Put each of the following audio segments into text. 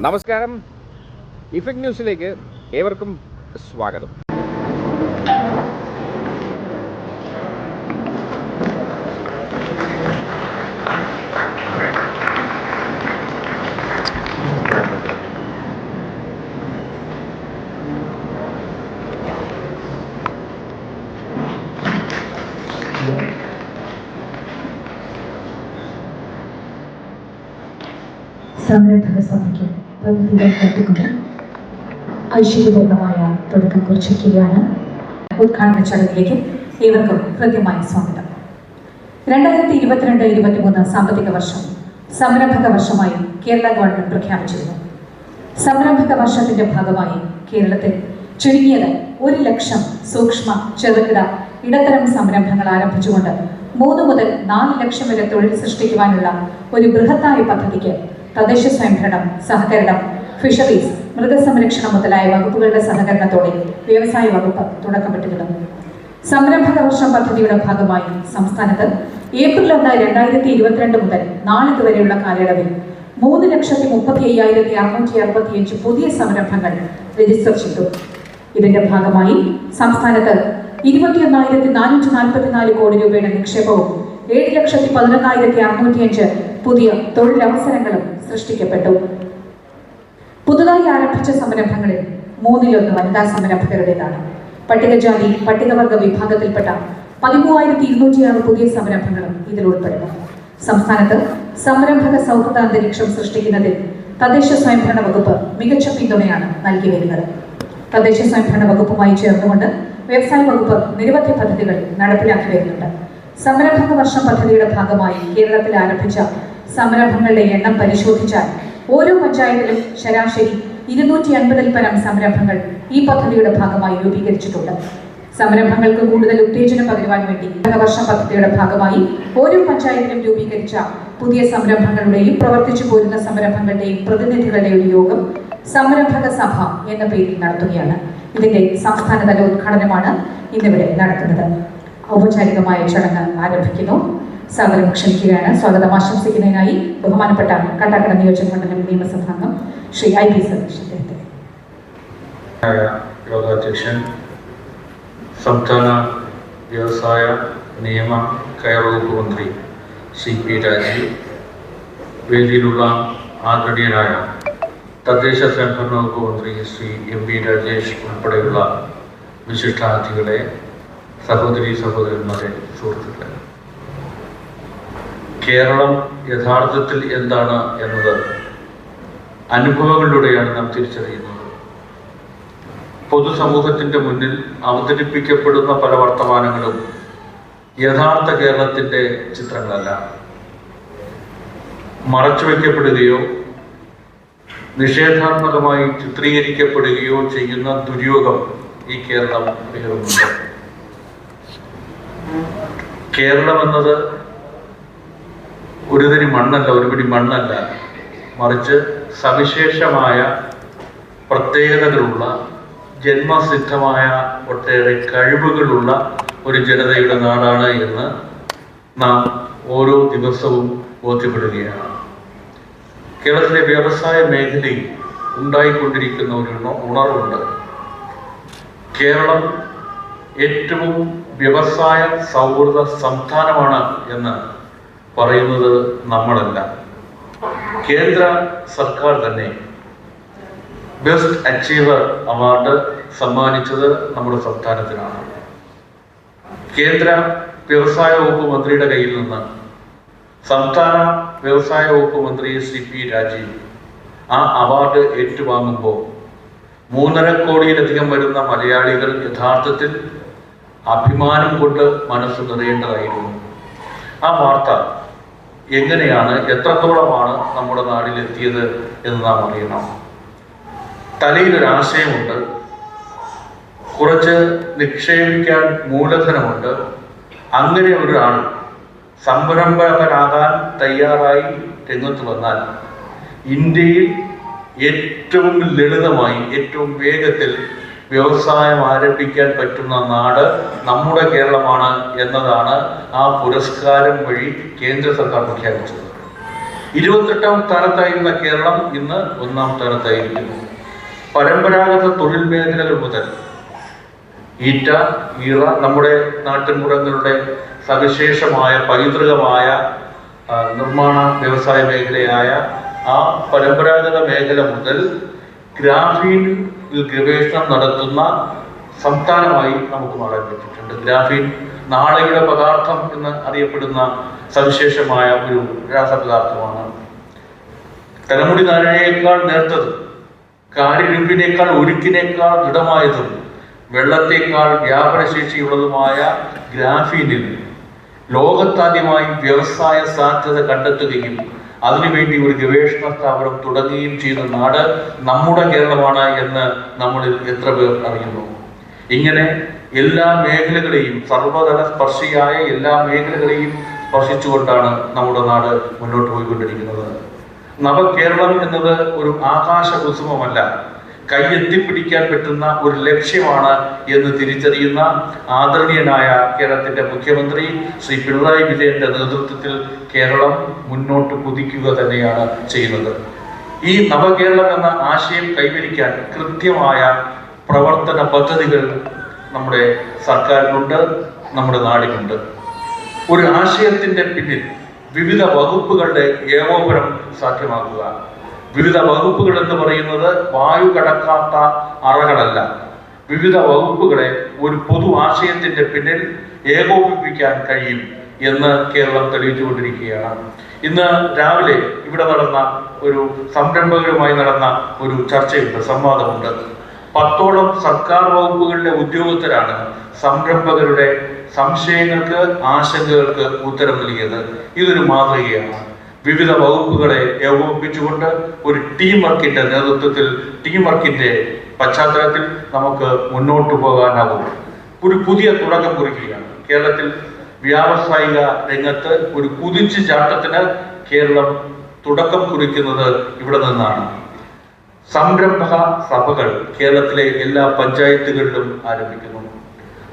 നമസ്കാരം. ഇഫക്ട് ന്യൂസിലേക്ക് ഏവർക്കും സ്വാഗതം. സംരംഭക സഭയ്ക്ക് പദ്ധതികൾ കണ്ടുകൊണ്ട് ഐശ്വര്യപൂർണമായ തുടക്കം കുറിച്ചിരിക്കുകയാണ്. ഉദ്ഘാടന ചടങ്ങിലേക്ക് ഏവർക്കും ഹൃദ്യമായ സ്വാഗതം. 2022-23 സാമ്പത്തിക വർഷം സംരംഭക വർഷമായി കേരള ഗവൺമെന്റ് പ്രഖ്യാപിച്ചിരുന്നു. സംരംഭക വർഷത്തിന്റെ ഭാഗമായി കേരളത്തിൽ ചുരുങ്ങിയത് 1 ലക്ഷം സൂക്ഷ്മ ചെറുകിട ഇടത്തരം സംരംഭങ്ങൾ ആരംഭിച്ചുകൊണ്ട് 3 മുതൽ 4 ലക്ഷം വരെ തൊഴിൽ സൃഷ്ടിക്കുവാനുള്ള ഒരു ബൃഹത്തായ പദ്ധതിക്ക് തദ്ദേശ സ്വയംഭരണം, സഹകരണം, ഫിഷറീസ്, മൃഗസംരക്ഷണം മുതലായ വകുപ്പുകളുടെ സഹകരണത്തോടെ വ്യവസായ വകുപ്പ് തുടക്കമിട്ടിരുന്നു. സംരംഭക വർഷം പദ്ധതിയുടെ ഭാഗമായി സംസ്ഥാനത്ത് ഏപ്രിൽ 1, 2022 മുതൽ നാളിതുവരെയുള്ള കാലയളവിൽ 3,35,665 പുതിയ സംരംഭങ്ങൾ രജിസ്റ്റർ ചെയ്തു. ഇതിന്റെ ഭാഗമായി സംസ്ഥാനത്ത് 21,444 കോടി രൂപയുടെ നിക്ഷേപവും 7,11,605 പുതിയ തൊഴിലവസരങ്ങളും സൃഷ്ടിക്കപ്പെട്ടു. പുതുതായി ആരംഭിച്ച സംരംഭങ്ങളിൽ 1/3 വനിതാ സംരംഭകരുടേതാണ്. പട്ടികജാതി പട്ടികവർഗ വിഭാഗത്തിൽപ്പെട്ട 13,206 പുതിയ സംരംഭങ്ങളും ഇതിൽ ഉൾപ്പെടുന്നു. സംസ്ഥാനത്ത് സംരംഭക സൗഹൃദ അന്തരീക്ഷം സൃഷ്ടിക്കുന്നതിൽ തദ്ദേശ സ്വയംഭരണ വകുപ്പ് മികച്ച പിന്തുണയാണ് നൽകി വരുന്നത്. തദ്ദേശ സ്വയംഭരണ വകുപ്പുമായി ചേർന്നുകൊണ്ട് വ്യവസായ വകുപ്പ് നിരവധി പദ്ധതികൾ നടപ്പിലാക്കി വരുന്നുണ്ട്. സംരംഭക വർഷം പദ്ധതിയുടെ ഭാഗമായി കേരളത്തിൽ ആരംഭിച്ച സംരംഭങ്ങളുടെ എണ്ണം പരിശോധിച്ചാൽ ഓരോ പഞ്ചായത്തിലും ശരാശരി 250-ൽ പരം സംരംഭങ്ങൾ ഈ പദ്ധതിയുടെ ഭാഗമായി രൂപീകരിച്ചിട്ടുണ്ട്. സംരംഭങ്ങൾക്ക് കൂടുതൽ ഉത്തേജനം പകരുവാൻ വേണ്ടി വർഷം പദ്ധതിയുടെ ഭാഗമായി ഓരോ പഞ്ചായത്തിലും രൂപീകരിച്ച പുതിയ സംരംഭങ്ങളുടെയും പ്രവർത്തിച്ചു പോരുന്ന സംരംഭങ്ങളുടെയും പ്രതിനിധികളുടെ ഒരു യോഗം സംരംഭക സഭ എന്ന പേരിൽ നടത്തുകയാണ്. ഇതിന്റെ സംസ്ഥാനതല ഉദ്ഘാടനമാണ് ഇന്നിവിടെ നടക്കുന്നത്. ഔപചാരികമായ ചടങ്ങ് ആരംഭിക്കുന്നു. സ്വാഗതം ക്ഷണിക്കുകയാണ്. സ്വാഗതം ആശംസിക്കുന്നതിനായി ബഹുമാനപ്പെട്ട കാട്ടാക്കട നിയോജക മണ്ഡലം നിയമസഭാംഗം ശ്രീ IP സതീഷ് അദ്ദേഹത്തെ. യോഗാധ്യക്ഷൻ, സംസ്ഥാന വ്യവസായ നിയമ കയർ വകുപ്പ് മന്ത്രി CP രാജീവ്, വേദിയിലുള്ള ആദരണീയനായ തദ്ദേശ സ്വയംഭരണ വകുപ്പ് മന്ത്രി ശ്രീ MP രാജേഷ് ഉൾപ്പെടെയുള്ള വിശിഷ്ടാതിഥികളെ, സഹോദരീ സഹോദരന്മാരെ, സുഹൃത്തുക്കളെ, കേരളം യഥാർത്ഥത്തിൽ എന്താണ് എന്നത് അനുഭവങ്ങളിലൂടെയാണ് നാം തിരിച്ചറിയുന്നത്. പൊതുസമൂഹത്തിൻ്റെ മുന്നിൽ അവതരിപ്പിക്കപ്പെടുന്ന പല വർത്തമാനങ്ങളും യഥാർത്ഥ കേരളത്തിൻ്റെ ചിത്രങ്ങളല്ല. മറച്ചുവെക്കപ്പെടുകയോ നിഷേധാത്മകമായി ചിത്രീകരിക്കപ്പെടുകയോ ചെയ്യുന്ന ദുര്യോഗം ഈ കേരളം നേരിടുന്നുണ്ട്. കേരളം എന്നത് ഒരു തരി മണ്ണല്ല, ഒരു പിടി മണ്ണല്ല, മറിച്ച് സവിശേഷമായ പ്രത്യേകതകളുള്ള, ജന്മസിദ്ധമായ ഒട്ടേറെ കഴിവുകളുള്ള ഒരു ജനതയുടെ നാടാണ് എന്ന് നാം ഓരോ ദിവസവും ബോധ്യപ്പെടുകയാണ്. കേരളത്തിലെ വ്യവസായ മേഖലയിൽ ഉണ്ടായിക്കൊണ്ടിരിക്കുന്ന ഒരു ഉണർവുണ്ട്. കേരളം ഏറ്റവും വ്യവസായ സൗഹൃദ സംസ്ഥാനമാണ് എന്ന് പറയുന്നത് നമ്മളല്ല, കേന്ദ്ര സർക്കാർ തന്നെ ബെസ്റ്റ് അച്ചീവർ അവാർഡ് സമ്മാനിച്ചത് നമ്മുടെ സംസ്ഥാനത്തിനാണ്. കേന്ദ്ര വ്യവസായ വകുപ്പ് മന്ത്രിയുടെ കയ്യിൽ നിന്ന് സംസ്ഥാന വ്യവസായ വകുപ്പ് മന്ത്രി CP രാജീവ് ആ അവാർഡ് ഏറ്റുവാങ്ങുമ്പോൾ 3.5 കോടിയിലധികം വരുന്ന മലയാളികൾ യഥാർത്ഥത്തിൽ അഭിമാനം കൊണ്ട് മനസ്സ് നിറയേണ്ടതായിരുന്നു. ആ വാർത്ത എങ്ങനെയാണ്, എത്രത്തോളമാണ് നമ്മുടെ നാട്ടിലെത്തിയത് എന്ന് നാം അറിയണം. തലയിലൊരാശയമുണ്ട്, കുറച്ച് നിക്ഷേപിക്കാൻ മൂലധനമുണ്ട്. അങ്ങനെ ഒരാൾ സംരംഭകനാകാൻ തയ്യാറായി രംഗത്ത് വന്നാൽ ഇന്ത്യയിൽ ഏറ്റവും ലളിതമായി, ഏറ്റവും വേഗത്തിൽ വ്യവസായം ആരംഭിക്കാൻ പറ്റുന്ന നാട് നമ്മുടെ കേരളമാണ് എന്നതാണ് ആ പുരസ്കാരം വഴി കേന്ദ്ര സർക്കാർ പ്രഖ്യാപിച്ചത്. 28ാം സ്ഥാനത്തായിരുന്ന കേരളം ഇന്ന് 1ാം സ്ഥാനത്തായിരിക്കുന്നു. പരമ്പരാഗത തൊഴിൽ മേഖലകൾ മുതൽ ഈറ്റ, ഈറ, നമ്മുടെ നാട്ടിൻപുറങ്ങളുടെ സവിശേഷമായ പൈതൃകമായ നിർമ്മാണ വ്യവസായ മേഖലയായ ആ പരമ്പരാഗത മേഖല മുതൽ ഗ്രാഫീനിൽ ഗവേഷണം നടത്തുന്ന സംസ്ഥാനമായി നമുക്ക് മാറാൻ പറ്റിയിട്ടുണ്ട്. ഗ്രാഫീൻ നാളെയുടെ പദാർത്ഥം എന്ന് അറിയപ്പെടുന്ന സവിശേഷമായ ഒരു രാസപദാർത്ഥമാണ്. തലമുടി നാരഴയേക്കാൾ നേർത്തതും കാലിരുമ്പിനേക്കാൾ ഉരുക്കിനേക്കാൾ ദൃഢമായതും വെള്ളത്തേക്കാൾ വ്യാപനശേഷിയുള്ളതുമായ ഗ്രാഫീനിൽ ലോകത്താദ്യമായി വ്യവസായ സാധ്യത കണ്ടെത്തുകയും അതിനുവേണ്ടി ഒരു ഗവേഷണ സ്ഥാപനം തുടങ്ങുകയും ചെയ്യുന്ന നാട് നമ്മുടെ കേരളമാണ് എന്ന് നമ്മളിൽ എത്ര പേർ അറിയുന്നു? ഇങ്ങനെ എല്ലാ മേഖലകളെയും, സർവതല സ്പർശിയായ എല്ലാ മേഖലകളെയും സ്പർശിച്ചുകൊണ്ടാണ് നമ്മുടെ നാട് മുന്നോട്ട് പോയിക്കൊണ്ടിരിക്കുന്നത്. നവകേരളം എന്നത് ഒരു ആകാശ കുസുമമല്ല, കൈയെത്തിപ്പിടിക്കാൻ പറ്റുന്ന ഒരു ലക്ഷ്യമാണ് എന്ന് തിരിച്ചറിയുന്ന ആദരണീയനായ കേരളത്തിന്റെ മുഖ്യമന്ത്രി ശ്രീ പിണറായി വിജയന്റെ നേതൃത്വത്തിൽ കേരളം മുന്നോട്ട് കുതിക്കുക തന്നെയാണ് ചെയ്യുന്നത്. ഈ നവകേരളം എന്ന ആശയം കൈവരിക്കാൻ കൃത്യമായ പ്രവർത്തന പദ്ധതികൾ നമ്മുടെ സർക്കാരിനുണ്ട്, നമ്മുടെ നാടിനുണ്ട്. ഒരു ആശയത്തിന്റെ പിന്നിൽ വിവിധ വകുപ്പുകളുടെ ഏകോപനം സാധ്യമാക്കുക. വിവിധ വകുപ്പുകൾ എന്ന് പറയുന്നത് വായു കടക്കാത്ത അറകളല്ല. വിവിധ വകുപ്പുകളെ ഒരു പൊതു ആശയത്തിന്റെ പിന്നിൽ ഏകോപിപ്പിക്കാൻ കഴിയും എന്ന് കേരളം തെളിയിച്ചുകൊണ്ടിരിക്കുകയാണ്. ഇന്ന് രാവിലെ ഇവിടെ നടന്ന ഒരു സംരംഭകരുമായി നടന്ന ഒരു ചർച്ചയുണ്ട്, സംവാദമുണ്ട്. 10ഓളം സർക്കാർ വകുപ്പുകളിലെ ഉദ്യോഗസ്ഥരാണ് സംരംഭകരുടെ സംശയങ്ങൾക്ക്, ആശങ്കകൾക്ക് ഉത്തരം നൽകിയത്. ഇതൊരു മാതൃകയാണ്. വിവിധ വകുപ്പുകളെ ഏകോപിപ്പിച്ചുകൊണ്ട് ഒരു ടീം വർക്കിന്റെ നേതൃത്വത്തിൽ, ടീം വർക്കിന്റെ പശ്ചാത്തലത്തിൽ നമുക്ക് മുന്നോട്ട് പോകാനാവും. ഒരു പുതിയ തുടക്കം കുറിക്കുകയാണ്. കേരളത്തിൽ വ്യാവസായിക രംഗത്ത് ഒരു കുതിച്ചു ചാട്ടത്തിന് കേരളം തുടക്കം കുറിക്കുന്നത് ഇവിടെ നിന്നാണ്. സംരംഭക സഭകൾ കേരളത്തിലെ എല്ലാ പഞ്ചായത്തുകളിലും ആരംഭിക്കുന്നു.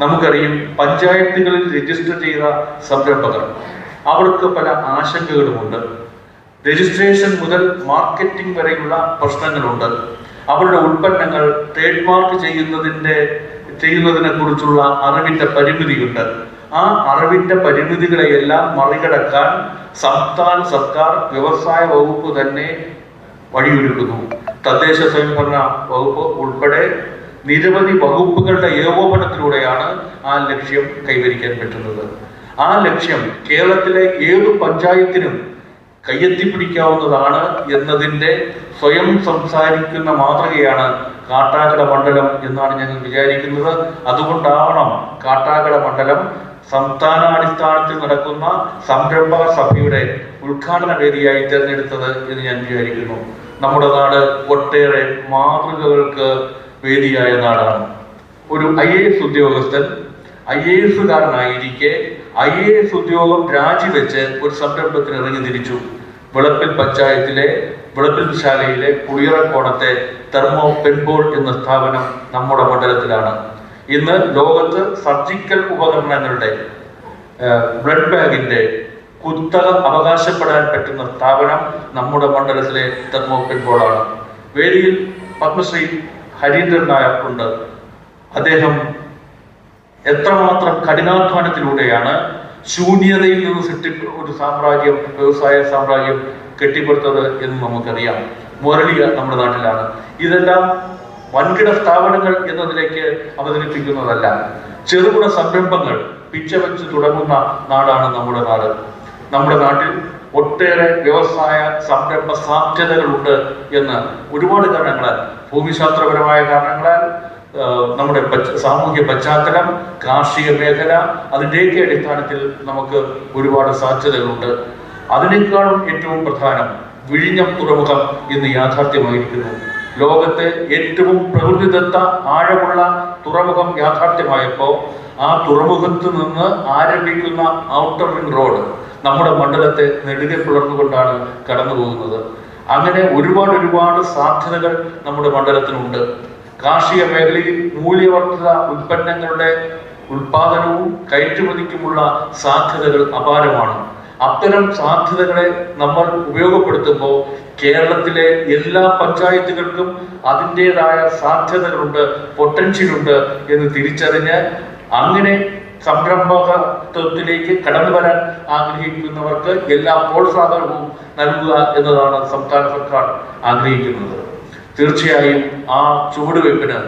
നമുക്കറിയാം, പഞ്ചായത്തുകളിൽ രജിസ്റ്റർ ചെയ്ത സംരംഭകർ, അവർക്ക് പല ആശങ്കകളുമുണ്ട്. രജിസ്ട്രേഷൻ മുതൽ മാർക്കറ്റിംഗ് വരെയുള്ള പ്രശ്നങ്ങളുണ്ട്. അവരുടെ ഉൽപ്പന്നങ്ങൾ ട്രേഡ് മാർക്ക് ചെയ്യുന്നതിനെ കുറിച്ചുള്ള അറിവിന്റെ പരിമിതിയുണ്ട്. ആ അറിവിന്റെ പരിമിതികളെയെല്ലാം മറികടക്കാൻ സംസ്ഥാന സർക്കാർ വ്യവസായ വകുപ്പ് തന്നെ വഴിയൊരുക്കുന്നു. തദ്ദേശ സ്വയംഭരണ വകുപ്പ് ഉൾപ്പെടെ നിരവധി വകുപ്പുകളുടെ ഏകോപനത്തിലൂടെയാണ് ആ ലക്ഷ്യം കൈവരിക്കാൻ പറ്റുന്നത്. ആ ലക്ഷ്യം കേരളത്തിലെ ഏതു പഞ്ചായത്തിനും കയ്യെത്തിപ്പിടിക്കാവുന്നതാണ് എന്നതിൻ്റെ സ്വയം സംസാരിക്കുന്ന മാതൃകയാണ് കാട്ടാക്കട മണ്ഡലം എന്നാണ് ഞങ്ങൾ വിചാരിക്കുന്നത്. അതുകൊണ്ടാവണം കാട്ടാക്കട മണ്ഡലം സംസ്ഥാനാടിസ്ഥാനത്തിൽ നടക്കുന്ന സംരംഭക സഭയുടെ ഉദ്ഘാടന വേദിയായി തിരഞ്ഞെടുത്തത് എന്ന് ഞാൻ വിചാരിക്കുന്നു. നമ്മുടെ നാട് ഒട്ടേറെ മാതൃകകൾക്ക് വേദിയായ നാടാണ്. ഒരു IAS ഉദ്യോഗസ്ഥൻ IASകാരനായിരിക്കെ IAS ഉദ്യോഗം രാജിവെച്ച് ഒരു സംരംഭത്തിന് ഇറങ്ങി തിരിച്ചു. വിളപ്പിൽ പഞ്ചായത്തിലെ വിളപ്പിൽ ശാലയിലെ പുളിയറക്കോണത്തെ തെർമോ പെൻബോൾ എന്ന സ്ഥാപനം നമ്മുടെ മണ്ഡലത്തിലാണ്. ഇന്ന് ലോകത്ത് സർജിക്കൽ ഉപകരണങ്ങളുടെ, ബ്ലഡ് ബാഗിന്റെ കുത്തക അവകാശപ്പെടാൻ പറ്റുന്ന സ്ഥാപനം നമ്മുടെ മണ്ഡലത്തിലെ തെർമോ പെൻബോളാണ്. വേദിയിൽ പത്മശ്രീ ഹരീന്ദ്രൻ നായർ ഉണ്ട്. അദ്ദേഹം എത്രമാത്രം കഠിനാധ്വാനത്തിലൂടെയാണ് ശൂന്യതയിൽ നിന്ന് ഒരു സാമ്രാജ്യം, വ്യവസായ സാമ്രാജ്യം കെട്ടിപ്പടുത്തത് എന്ന് നമുക്കറിയാം. മുരളി നമ്മുടെ നാട്ടിലാണ്. ഇതെല്ലാം വൻകിട സ്ഥാപനങ്ങൾ എന്നതിലേക്ക് അവതരിപ്പിക്കുന്നതല്ല, ചെറുകിട സംരംഭങ്ങൾ പിച്ചവെച്ച് തുടങ്ങുന്ന നാടാണ് നമ്മുടെ നാട്. നമ്മുടെ നാട്ടിൽ ഒട്ടേറെ വ്യവസായ സംരംഭ സാധ്യതകളുണ്ട് എന്ന് ഒരുപാട് കാരണങ്ങളാൽ, ഭൂമിശാസ്ത്രപരമായ കാരണങ്ങളാൽ, നമ്മുടെ സാമൂഹ്യ പശ്ചാത്തലം, കാർഷിക മേഖല, അതിൻ്റെയൊക്കെ അടിസ്ഥാനത്തിൽ നമുക്ക് ഒരുപാട് സാധ്യതകളുണ്ട്. അതിനേക്കാളും ഏറ്റവും പ്രധാനം വിഴിഞ്ഞം തുറമുഖം ഇന്ന് യാഥാർത്ഥ്യമായിരിക്കുന്നു. ലോകത്തെ ഏറ്റവും പ്രകൃതിദത്ത ആഴമുള്ള തുറമുഖം യാഥാർത്ഥ്യമായപ്പോൾ ആ തുറമുഖത്ത് നിന്ന് ആരംഭിക്കുന്ന ഔട്ടർ റിംഗ് റോഡ് നമ്മുടെ മണ്ഡലത്തെ നെടുകെ പിളർന്നുകൊണ്ടാണ് കടന്നു പോകുന്നത്. അങ്ങനെ ഒരുപാട് സാധ്യതകൾ നമ്മുടെ മണ്ഡലത്തിനുണ്ട്. കാർഷിക മേഖലയിൽ മൂല്യവർദ്ധിത ഉൽപ്പന്നങ്ങളുടെ ഉൽപാദനവും കയറ്റുമതിക്കുമുള്ള സാധ്യതകൾ അപാരമാണ്. അത്തരം സാധ്യതകളെ നമ്മൾ ഉപയോഗപ്പെടുത്തുമ്പോൾ കേരളത്തിലെ എല്ലാ പഞ്ചായത്തുകൾക്കും അതിൻ്റെതായ സാധ്യതകളുണ്ട്, പൊട്ടൻഷ്യലുണ്ട് എന്ന് തിരിച്ചറിഞ്ഞ് അങ്ങനെ സംരംഭകത്വത്തിലേക്ക് കടന്നു വരാൻ ആഗ്രഹിക്കുന്നവർക്ക് എല്ലാ പ്രോത്സാഹനവും നൽകുക എന്നതാണ് സംസ്ഥാന സർക്കാർ ആഗ്രഹിക്കുന്നത്. തീർച്ചയായും ആ ചുവടുവയ്പ്പിന്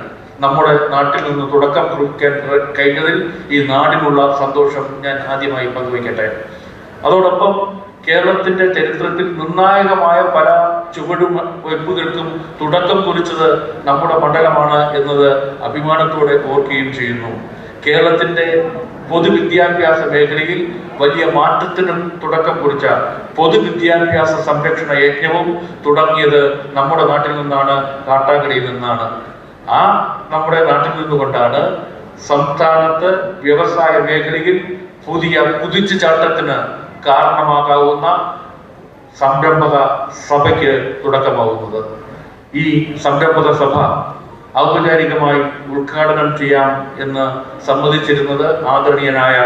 നമ്മുടെ നാട്ടിൽ നിന്ന് തുടക്കം കുറിക്കാൻ കഴിഞ്ഞതിൽ ഈ നാടിനുള്ള സന്തോഷം ഞാൻ ആദ്യമായി പങ്കുവയ്ക്കട്ടെ. അതോടൊപ്പം കേരളത്തിന്റെ ചരിത്രത്തിൽ നിർണായകമായ പല ചുവടുവയ്പ്പുകൾക്കും തുടക്കം കുറിച്ചത് നമ്മുടെ മണ്ഡലമാണ് എന്നത് അഭിമാനത്തോടെ ഓർക്കുകയും ചെയ്യുന്നു. കേരളത്തിന്റെ പൊതുവിദ്യാഭ്യാസ മേഖലയിൽ വലിയ മാറ്റത്തിനും തുടക്കം കുറിച്ച പൊതുവിദ്യാഭ്യാസ സംരക്ഷണ യജ്ഞവും തുടങ്ങിയത് നമ്മുടെ നാട്ടിൽ നിന്നാണ്, കാട്ടാക്കടയിൽ നിന്നാണ്. ആ നമ്മുടെ നാട്ടിൽ നിന്നുകൊണ്ടാണ് സംസ്ഥാനത്ത് വ്യവസായ മേഖലയിൽ പുതിയ കുതിച്ചുചാട്ടത്തിന് കാരണമാകാവുന്ന സംരംഭക സഭയ്ക്ക് തുടക്കമാവുന്നത്. ഈ സംരംഭക സഭ ഔപചാരികമായി ഉദ്ഘാടനം ചെയ്യാം എന്ന് സമ്മതിച്ചിരുന്നത് ആദരണീയനായ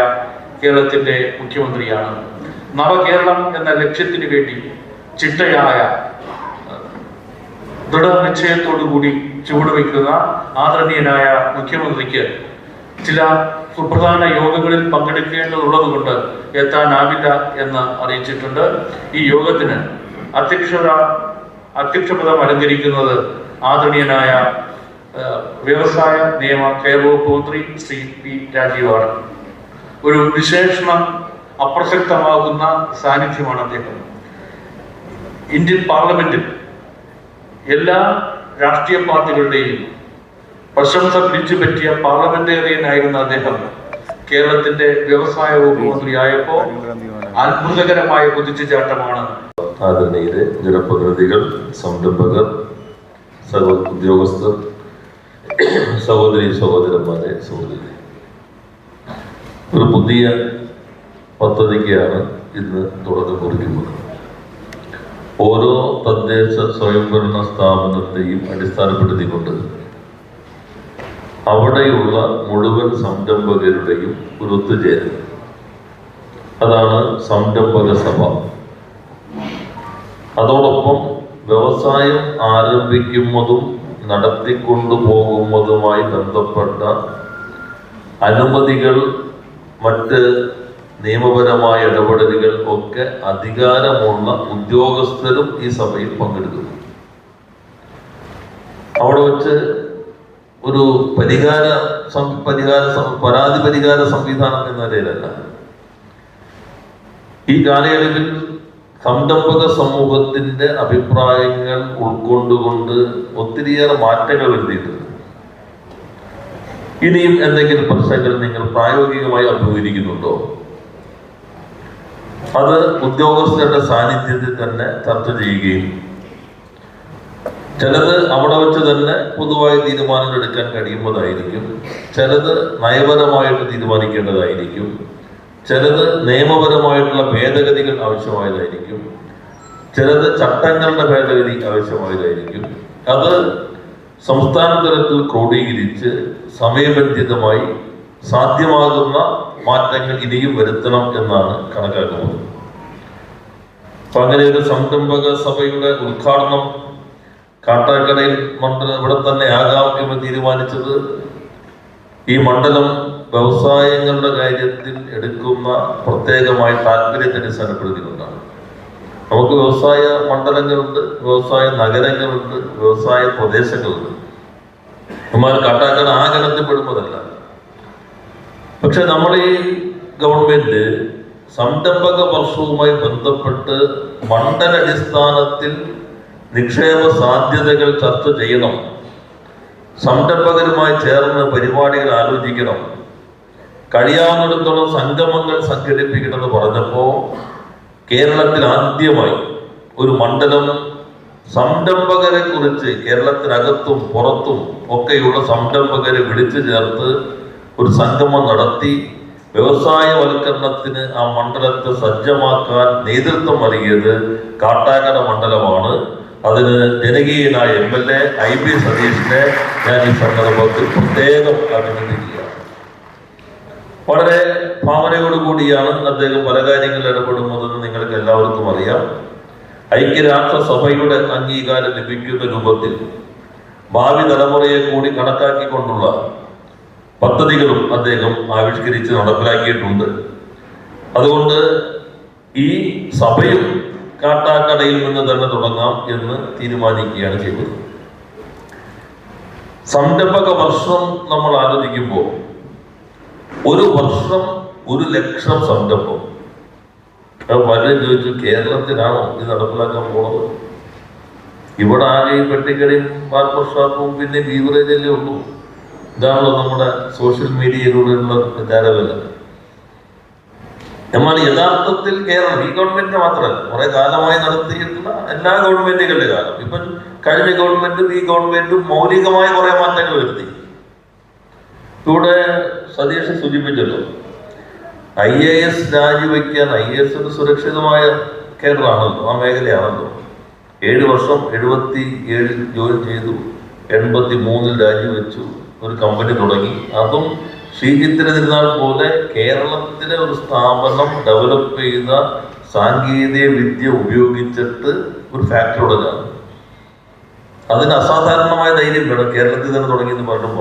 കേരളത്തിന്റെ മുഖ്യമന്ത്രിയാണ്. നവകേരളം എന്ന ലക്ഷ്യത്തിന് വേണ്ടി ചിട്ടയായ ദൃഢനിശ്ചയത്തോടുകൂടി ചുവടുവയ്ക്കുന്ന ആദരണീയനായ മുഖ്യമന്ത്രിക്ക് ചില സുപ്രധാന യോഗങ്ങളിൽ പങ്കെടുക്കേണ്ടതുള്ളത് കൊണ്ട് എത്താനാവില്ല എന്ന് അറിയിച്ചിട്ടുണ്ട്. ഈ യോഗത്തിന് അധ്യക്ഷപദം അലങ്കരിക്കുന്നത് ആദരണീയനായ വ്യവസായ നിയമ കയർവകുപ്പ് മന്ത്രി ശ്രീ പി രാജീവാണ്. ഒരു വിശേഷണം അപ്രസക്തമാകുന്ന സാന്നിധ്യമാണ് അദ്ദേഹം. ഇന്ത്യൻ പാർലമെന്റിൽ എല്ലാ രാഷ്ട്രീയ പാർട്ടികളുടെയും പ്രശംസ പിടിച്ചുപറ്റിയ പാർലമെന്റേറിയനായിരുന്ന അദ്ദേഹം കേരളത്തിന്റെ വ്യവസായ വകുപ്പ് മന്ത്രിയായപ്പോൾ അത്ഭുതകരമായ കുതിച്ചുചാട്ടമാണ്. ആദരണീയരെ, ജനപ്രതിനിധികൾ, സംരംഭകർ, സർവ ഉദ്യോഗസ്ഥർ, സഹോദരി സഹോദരന്മാരെ, സഹോദരി, ഒരു പുതിയ പദ്ധതിക്കാണ് ഇന്ന് തുടക്കം കുറിക്കുന്നത്. ഓരോ തദ്ദേശ സ്വയംഭരണ സ്ഥാപനത്തെയും അടിസ്ഥാനപ്പെടുത്തിക്കൊണ്ട് അവിടെയുള്ള മുഴുവൻ സംരംഭകരുടെയും ഒരു ഒത്തുചേരൽ, അതാണ് സംരംഭക സഭ. അതോടൊപ്പം വ്യവസായം ആരംഭിക്കുന്നതും നടത്തിക്കൊണ്ടുപോകുന്നതുമായി ബന്ധപ്പെട്ട അനുമതികൾ, മറ്റ് നിയമപരമായ ഇടപെടലുകൾ ഒക്കെ അധികാരമുള്ള ഉദ്യോഗസ്ഥരും ഈ സഭയിൽ പങ്കെടുക്കുന്നു. അവിടെ വെച്ച് ഒരു പരാതി പരിഹാര സംവിധാനം എന്ന നിലയിലല്ല, ഈ കാലയളവിൽ സംരംഭക സമൂഹത്തിന്റെ അഭിപ്രായങ്ങൾ ഉൾക്കൊണ്ടുകൊണ്ട് ഒത്തിരിയേറെ മാറ്റങ്ങൾ വരുത്തിയിട്ടുണ്ട്. ഇനിയും എന്തെങ്കിലും പ്രശ്നങ്ങൾ നിങ്ങൾ പ്രായോഗികമായി അഭിമുഖീകരിക്കുന്നുണ്ടോ? അത് ഉദ്യോഗസ്ഥരുടെ സാന്നിധ്യത്തിൽ തന്നെ ചർച്ച ചെയ്യുകയും ചിലത് അവിടെ വെച്ച് തന്നെ പൊതുവായി തീരുമാനങ്ങൾ എടുക്കാൻ കഴിയുന്നതായിരിക്കും, ചിലത് നയപരമായിട്ട് തീരുമാനിക്കേണ്ടതായിരിക്കും, ചിലത് നിയമപരമായിട്ടുള്ള ഭേദഗതികൾ ആവശ്യമായതായിരിക്കും, ചിലത് ചട്ടങ്ങളുടെ ഭേദഗതി ആവശ്യമായതായിരിക്കും. അത് സംസ്ഥാന തലത്തിൽ ക്രോഡീകരിച്ച് സമയബന്ധിതമായി സാധ്യമാകുന്ന മാറ്റങ്ങൾ ഇനിയും വരുത്തണം എന്നാണ് കണക്കാക്കുന്നത്. അപ്പൊ അങ്ങനെ ഒരു സംരംഭക സഭയുടെ ഉദ്ഘാടനം കാട്ടാക്കടയിൽ മണ്ഡലം ഇവിടെ തന്നെ ആകാം എന്ന് തീരുമാനിച്ചത് ഈ മണ്ഡലം വ്യവസായങ്ങളുടെ കാര്യത്തിൽ എടുക്കുന്ന പ്രത്യേകമായ താല്പര്യത്തെ അടിസ്ഥാനപ്പെടുത്തിക്കൊണ്ടാണ്. നമുക്ക് വ്യവസായ മണ്ഡലങ്ങളുണ്ട്, വ്യവസായ നഗരങ്ങളുണ്ട്, വ്യവസായ പ്രദേശങ്ങളുണ്ട്. എന്നാൽ കാട്ടാക്കട ആ ഗണത്തിൽ പെടുന്നതല്ല. പക്ഷെ നമ്മൾ ഈ ഗവൺമെന്റ് സംരംഭക വർഷവുമായി ബന്ധപ്പെട്ട് മണ്ഡലടിസ്ഥാനത്തിൽ നിക്ഷേപ സാധ്യതകൾ ചർച്ച ചെയ്യണം, സംരംഭകരുമായി ചേർന്ന് പരിപാടികൾ ആലോചിക്കണം, കഴിയാവുന്നിടത്തോളം സംഗമങ്ങൾ സംഘടിപ്പിക്കണമെന്ന് പറഞ്ഞപ്പോൾ കേരളത്തിൽ ആദ്യമായി ഒരു മണ്ഡലം സംരംഭകരെ കുറിച്ച് കേരളത്തിനകത്തും പുറത്തും ഒക്കെയുള്ള സംരംഭകരെ വിളിച്ചു ചേർത്ത് ഒരു സംഗമം നടത്തി വ്യവസായവൽക്കരണത്തിന് ആ മണ്ഡലത്തെ സജ്ജമാക്കാൻ നേതൃത്വം നൽകിയത് കാട്ടാക്കട മണ്ഡലമാണ്. അതിന് ജനകീയനായ MLA IB സതീഷിനെ ഞാൻ ഈ സന്ദർഭത്തിൽ പ്രത്യേകം അഭിനന്ദിക്കുകയാണ്. വളരെ ഭാവനയോടുകൂടിയാണ് അദ്ദേഹം പല കാര്യങ്ങളിൽ ഇടപെടുന്നതെന്ന് നിങ്ങൾക്ക് എല്ലാവർക്കും അറിയാം. ഐക്യരാഷ്ട്രസഭയുടെ അംഗീകാരം ലഭിക്കുന്ന രൂപത്തിൽ ഭാവി തലമുറയെ കൂടി കണക്കാക്കിക്കൊണ്ടുള്ള പദ്ധതികളും അദ്ദേഹം ആവിഷ്കരിച്ച് നടപ്പിലാക്കിയിട്ടുണ്ട്. അതുകൊണ്ട് ഈ സഭയും കാട്ടാക്കടയിൽ നിന്ന് തന്നെ തുടങ്ങാം എന്ന് തീരുമാനിക്കുകയാണ് ചെയ്തത്. സംരംഭക വർഷം നമ്മൾ ആലോചിക്കുമ്പോൾ ഒരു വർഷം 100,000 സംരംഭം. പലരും ചോദിച്ചു, കേരളത്തിലാണോ ഇത് നടപ്പിലാക്കാൻ പോകുന്നത്? ഇവിടെ ആകെ ഈ പെട്ടിക്കടയും ബാർബർ ഷോപ്പും പിന്നെ ബീവറേജല്ലേ ഉള്ളൂ. ഇതാണല്ലോ നമ്മുടെ സോഷ്യൽ മീഡിയയിലൂടെയുള്ള പ്രചാരമല്ല. എന്നാൽ യഥാർത്ഥത്തിൽ കേരളം ഈ ഗവൺമെന്റ് മാത്രമല്ല, കുറെ കാലമായി നടത്തിയിട്ടുള്ള എല്ലാ ഗവൺമെന്റുകളുടെ കാലം, ഇപ്പം കഴിഞ്ഞ ഗവൺമെന്റും ഈ ഗവൺമെന്റും മൗലികമായ കുറെ മാറ്റങ്ങൾ വരുത്തി. ഇവിടെ സതീഷ് സൂചിപ്പിച്ചല്ലോ, IAS രാജിവെക്കാൻ, IAS ഒരു സുരക്ഷിതമായ കേരളമാണല്ലോ, ആ മേഖലയാണല്ലോ. 7 വർഷം 77 ജോയിൻ ചെയ്തു, 83 രാജിവെച്ചു, ഒരു കമ്പനി തുടങ്ങി. അതും ശ്രീചിത്തിര തിരുനാൾ പോലെ കേരളത്തിലെ ഒരു സ്ഥാപനം ഡെവലപ്പ് ചെയ്ത സാങ്കേതിക വിദ്യ ഉപയോഗിച്ചിട്ട് ഒരു ഫാക്ടറി തുടങ്ങാണ്. അതിന് അസാധാരണമായ ധൈര്യം വേണം. കേരളത്തിൽ തന്നെ തുടങ്ങിയെന്ന് പറഞ്ഞു.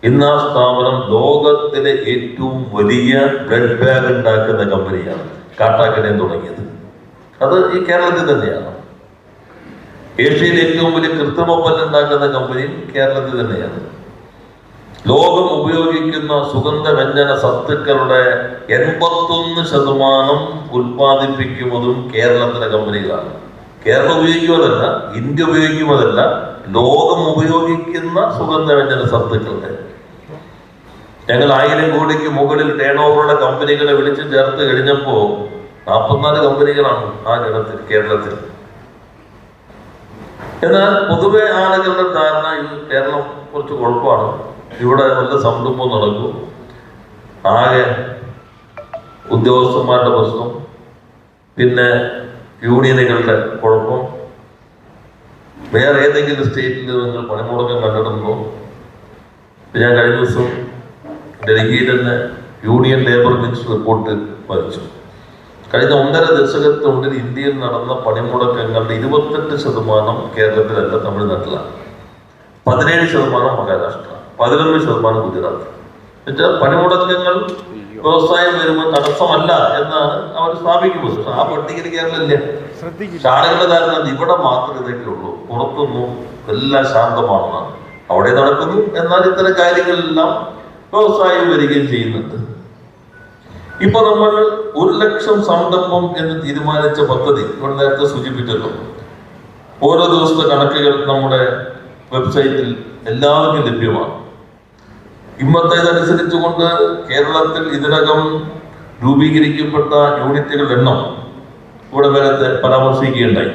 ഇന്ന് ആ സ്ഥാപനം ലോകത്തിലെ ഏറ്റവും വലിയ ബ്രെഡ് ബാഗ് ഉണ്ടാക്കുന്ന കമ്പനിയാണ് കാട്ടാക്കടയിൽ തുടങ്ങിയത്. അത് ഈ കേരളത്തിൽ തന്നെയാണ്. ഏഷ്യയിലെ ഏറ്റവും വലിയ കൃത്രിമ പല്ല് ഉണ്ടാക്കുന്ന കമ്പനിയും കേരളത്തിൽ തന്നെയാണ്. ലോകം ഉപയോഗിക്കുന്ന സുഗന്ധവ്യഞ്ജന സത്തുക്കളുടെ 81% ഉൽപ്പാദിപ്പിക്കുന്നതും കേരളത്തിലെ കമ്പനികളാണ്. കേരളം ഉപയോഗിക്കുന്നതല്ല, ഇന്ത്യ ഉപയോഗിക്കുന്നതല്ല, ലോകം ഉപയോഗിക്കുന്ന സുഗന്ധവ്യഞ്ജന സത്തുക്കളുടെ. ഞങ്ങൾ 1000 കോടിക്ക് മുകളിൽ ടേൺ ഓവറുള്ള കമ്പനികളെ വിളിച്ചു ചേർത്ത് കഴിഞ്ഞപ്പോൾ 44 കമ്പനികളാണ് ആ ഗണത്തിൽ കേരളത്തിൽ. എന്നാൽ പൊതുവെ ആളുകളുടെ ധാരണ ഇത് കേരളം കുറച്ച് കുഴപ്പമാണ്, ഇവിടെ നല്ല സംരംഭം നടക്കും, ആകെ ഉദ്യോഗസ്ഥന്മാരുടെ പ്രശ്നം, പിന്നെ യൂണിയനുകളുടെ കുഴപ്പം, വേറെ ഏതെങ്കിലും സ്റ്റേറ്റിൽ നിങ്ങൾ പണിമുടക്കം കണ്ടിട്ടുണ്ടോ? ഞാൻ കഴിഞ്ഞ ദിവസം ഡൽഹിയിൽ തന്നെ യൂണിയൻ ലേബർ മിനിസ്റ്റർ റിപ്പോർട്ട് വായിച്ചു. കഴിഞ്ഞ 1.5 ദശകത്തിനുള്ളിൽ ഇന്ത്യയിൽ നടന്ന പണിമുടക്കങ്ങളുടെ 28% കേരളത്തിലല്ല, തമിഴ്നാട്ടിലാണ്. 17% മഹാരാഷ്ട്ര, 11% ഗുജറാത്ത്. എന്നുവെച്ചാൽ പണിമുടക്കങ്ങൾ വ്യവസായം വരുമ്പോൾ തടസ്സമല്ല എന്നാണ് അവർ സ്ഥാപിക്കുന്നത്. ആ പട്ടികയിൽ കേരളം ഇല്ല. ആളുകളുടെ ധാരണ ഇവിടെ മാത്രമേ ഇതൊക്കെ ഉള്ളൂ, പുറത്തൊന്നും എല്ലാം ശാന്തമാണെന്നാണ്. അവിടെ നടക്കുന്നു. എന്നാൽ ഇത്തരം കാര്യങ്ങളെല്ലാം വ്യവസായം വരികയും ചെയ്യുന്നുണ്ട്. ഇപ്പൊ നമ്മൾ 100,000 സംരംഭം എന്ന് തീരുമാനിച്ച പദ്ധതി ഇവിടെ നേരത്തെ സൂചിപ്പിച്ചല്ലോ. ഓരോ ദിവസത്തെ കണക്കുകൾ നമ്മുടെ വെബ്സൈറ്റിൽ എല്ലാവർക്കും ലഭ്യമാണ്. ഇന്നത്തെ ഇതനുസരിച്ചുകൊണ്ട് കേരളത്തിൽ ഇതിനകം രൂപീകരിക്കപ്പെട്ട യൂണിറ്റുകളുടെ എണ്ണം ഇവിടെ നേരത്തെ പരാമർശിക്കുകയുണ്ടായി.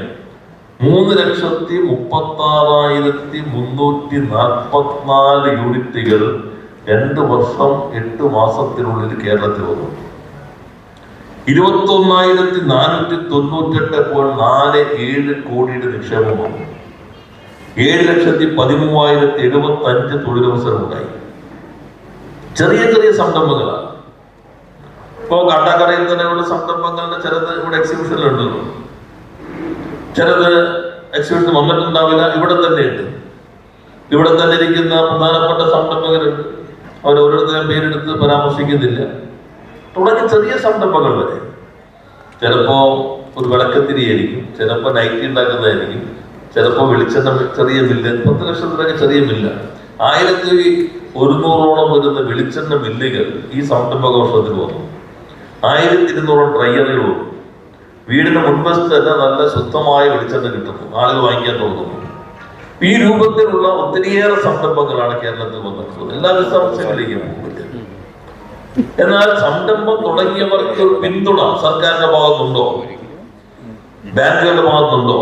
3,36,344 യൂണിറ്റുകൾ 2 വർഷം 8 മാസത്തിനുള്ളിൽ കേരളത്തിൽ വന്നു. 21,498.47 കോടിയുടെ നിക്ഷേപം വന്നു. 7,13,075 തൊഴിലവസരം ഉണ്ടായി. ചെറിയ ചെറിയ സംരംഭങ്ങളാണ്. ഇപ്പോ കാട്ടാക്കടയിൽ തന്നെയുള്ള സംരംഭങ്ങളുടെ ചിലത് ഇവിടെ എക്സിബിഷനിലുണ്ടല്ലോ, ചിലത് എക്സിബിഷൻ വന്നിട്ടുണ്ടാവില്ല, ഇവിടെ തന്നെ ഉണ്ട്. ഇവിടെ തന്നെ ഇരിക്കുന്ന പ്രധാനപ്പെട്ട സംരംഭകരുണ്ട്, അവർ ഓരോരുത്തരും പേരെടുത്ത് പരാമർശിക്കുന്നില്ല. തുടങ്ങി ചെറിയ സംരംഭങ്ങൾ വരെ. ചിലപ്പോ ഒരു വിളക്കത്തിരിയായിരിക്കും, ചിലപ്പോ നൈറ്റി ഉണ്ടാക്കുന്നതായിരിക്കും, ചിലപ്പോ വെളിച്ചെണ്ണ ചെറിയ മില്ല്, 10 ലക്ഷത്തിലൊക്കെ ചെറിയ മില്ല. 1,100ഓളം വരുന്ന വെളിച്ചെണ്ണ മില്ലുകൾ ഈ സംരംഭക വർഷത്തിൽ വന്നു. 1,200 ഡ്രൈയറുകൾ വന്നു. വീടിന് മുൻവശത്ത് തന്നെ നല്ല ശുദ്ധമായ വെളിച്ചെണ്ണ കിട്ടുന്നു, ആളുകൾ വാങ്ങിക്കാൻ തുടങ്ങുന്നു. ഈ രൂപത്തിലുള്ള ഒത്തിരിയേറെ സംരംഭങ്ങളാണ് കേരളത്തിൽ വന്നിട്ടുള്ളത്. എല്ലാ വിശദാംശങ്ങളിലേക്കും പോകുന്നില്ല. എന്നാൽ സംരംഭം തുടങ്ങിയവർക്ക് ഒരു പിന്തുണ സർക്കാരിന്റെ ഭാഗത്തുണ്ടോ, ബാങ്കുകളുടെ ഭാഗത്തുണ്ടോ?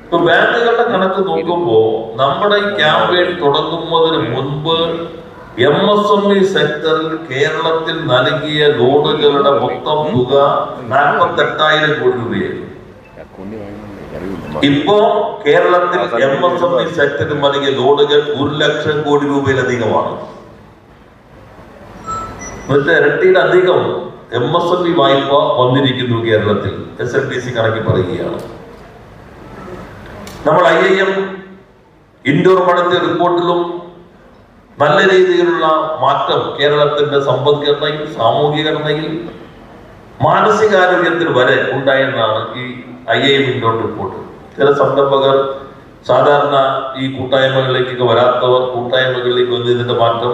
ഇപ്പൊ ബാങ്കുകളുടെ കണക്ക് നോക്കുമ്പോൾ നമ്മുടെ ഈ ക്യാമ്പയിൻ തുടങ്ങുന്നതിന് മുൻപ് MSME സെക്ടറിൽ കേരളത്തിൽ നൽകിയ ലോണുകളുടെ മൊത്തം തുക 48,000 കോടി രൂപയായിരുന്നു. ഇപ്പോ കേരളത്തിൽ MSME സെക്ടറിൽ നൽകിയ ലോണുകൾ 1,00,000 കോടി രൂപയിലധികമാണ്. ഇരട്ടിയിലധികം MSME വായ്പ വന്നിരിക്കുന്നു കേരളത്തിൽ. SLDC കണക്കി പറയുകയാണ്. നമ്മൾ IIM ഇൻഡോർ നടത്തിയ റിപ്പോർട്ടിലും നല്ല രീതിയിലുള്ള മാറ്റം കേരളത്തിന്റെ സമ്പദ്ഘടനയിൽ, സാമൂഹികഘടനയിൽ, മാനസികാരോഗ്യത്തിൽ വരെ ഉണ്ടായെന്നാണ് ഈ IIM ഇൻഡോർ റിപ്പോർട്ട്. ചില സംരംഭകർ, സാധാരണ ഈ കൂട്ടായ്മകളിലേക്കൊക്കെ വരാത്തവർ കൂട്ടായ്മകളിലേക്ക് വന്നതിന്റെ മാറ്റം,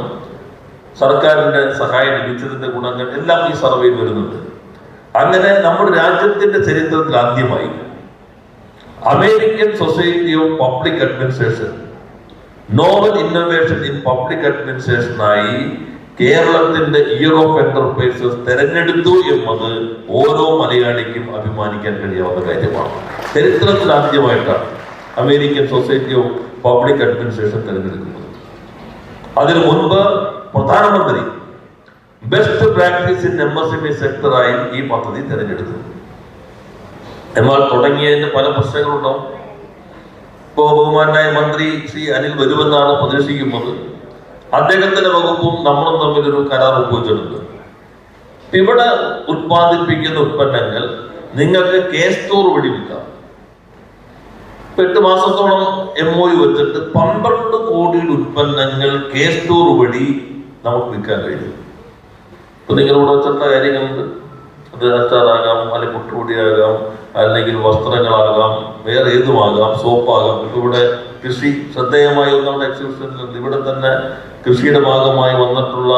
സർക്കാരിന്റെ സഹായം ലഭിച്ചതിന്റെ ഗുണങ്ങൾ എല്ലാം ഈ സർവേയിൽ വരുന്നുണ്ട്. അങ്ങനെ നമ്മുടെ രാജ്യത്തിന്റെ ചരിത്രത്തിൽ ആദ്യമായി American society of public administration novel innovation in public അഡ്മിനിസ്ട്രേഷനായി കേരളത്തിന്റെ ഇയർ ഓഫ് എന്റർപ്രൈസസ് തെരഞ്ഞെടുത്തു എന്നത് ഓരോ മലയാളിക്കും അഭിമാനിക്കാൻ കഴിയാവുന്ന കാര്യമാണ്. ചരിത്രത്തിൽ ആദ്യമായിട്ടാണ് American society of public administration തെരഞ്ഞെടുക്കുന്നത്. അതിനു മുൻപ് പ്രധാനമന്ത്രി ബെസ്റ്റ് പ്രാക്ടീസ് ഇൻ MSME സെക്ടറായി ഈ പദ്ധതി തെരഞ്ഞെടുത്തു. എന്നാൽ തുടങ്ങിയതിന്റെ പല പ്രശ്നങ്ങളുണ്ടാവും. ഇപ്പോ ബഹുമാനായ മന്ത്രി ശ്രീ അനിൽ വരുമെന്നാണ് പ്രതീക്ഷിക്കുന്നത്. അദ്ദേഹത്തിന്റെ വകുപ്പും നമ്മളും തമ്മിലൊരു കരാർ ഒപ്പുവെച്ചിട്ടുണ്ട്. ഇവിടെ ഉത്പാദിപ്പിക്കുന്ന ഉൽപ്പന്നങ്ങൾ നിങ്ങൾക്ക് K-സ്റ്റോർ വഴി വിൽക്കാം. 8 മാസത്തോളം MOU വെച്ചിട്ട് 12 കോടിയുടെ ഉൽപ്പന്നങ്ങൾ K-സ്റ്റോർ വഴി നമുക്ക് വിൽക്കാൻ കഴിയും. ഇപ്പൊ നിങ്ങളിവിടെ വെച്ചിട്ടുള്ള കാര്യങ്ങളുണ്ട്. അത് അച്ചാറാകാം, അല്ലെങ്കിൽ പുട്ടുപൊടിയാകാം, അല്ലെങ്കിൽ വസ്ത്രങ്ങളാകാം, വേറെ ഏതുമാകാം, സോപ്പാകാം. ഇപ്പൊ ഇവിടെ കൃഷി ശ്രദ്ധേയമായി ഒന്നാമത് എക്സിബിഷനിലുണ്ട്. ഇവിടെ തന്നെ കൃഷിയുടെ ഭാഗമായി വന്നിട്ടുള്ള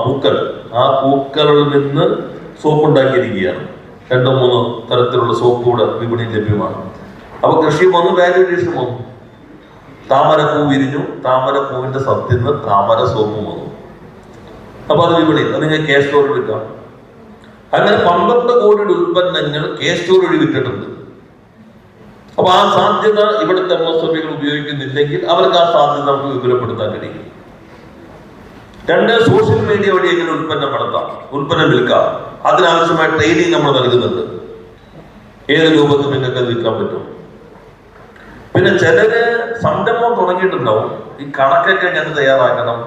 പൂക്കൾ, ആ പൂക്കളിൽ നിന്ന് സോപ്പ് ഉണ്ടാക്കിയിരിക്കുകയാണ്. 2-3 തരത്തിലുള്ള സോപ്പ് കൂടെ വിപണിയിൽ ലഭ്യമാണ്. അപ്പൊ കൃഷി വന്നു, വാല്യൂ അഡീഷൻ വന്നു. താമരപ്പൂ വിരിഞ്ഞു, താമരപ്പൂവിന്റെ സത്യന്ന് താമര സോപ്പ് വന്നു. അപ്പൊ അത് വിപണിയിൽ, അത് നിങ്ങൾ K-സ്റ്റോറിൽ വിൽക്കാം. അങ്ങനെ 12 കോടിയുടെ ഉൽപ്പന്നങ്ങൾ K-സ്റ്റോർ വഴി വിറ്റിട്ടുണ്ട്. അപ്പൊ ആ സാധ്യത ഇവിടുത്തെ MSMEകൾ ഉപയോഗിക്കുന്നില്ലെങ്കിൽ അവർക്ക് ആ സാധ്യത നമുക്ക് വിപുലപ്പെടുത്താൻ കഴിയും. 2, സോഷ്യൽ മീഡിയ വഴി എങ്ങനെ ഉൽപ്പന്നം നടത്താം, ഉൽപ്പന്നം വിൽക്കാം. അതിനാവശ്യമായ ട്രെയിനിങ് നമ്മൾ നൽകുന്നുണ്ട്. ഏത് രൂപത്തിൽ നിങ്ങൾക്ക് അത് വിൽക്കാൻ പറ്റും. പിന്നെ ചിലര് സംരംഭം തുടങ്ങിയിട്ടുണ്ടാവും. ഈ കണക്കൊക്കെ എങ്ങനെ തയ്യാറാക്കണം,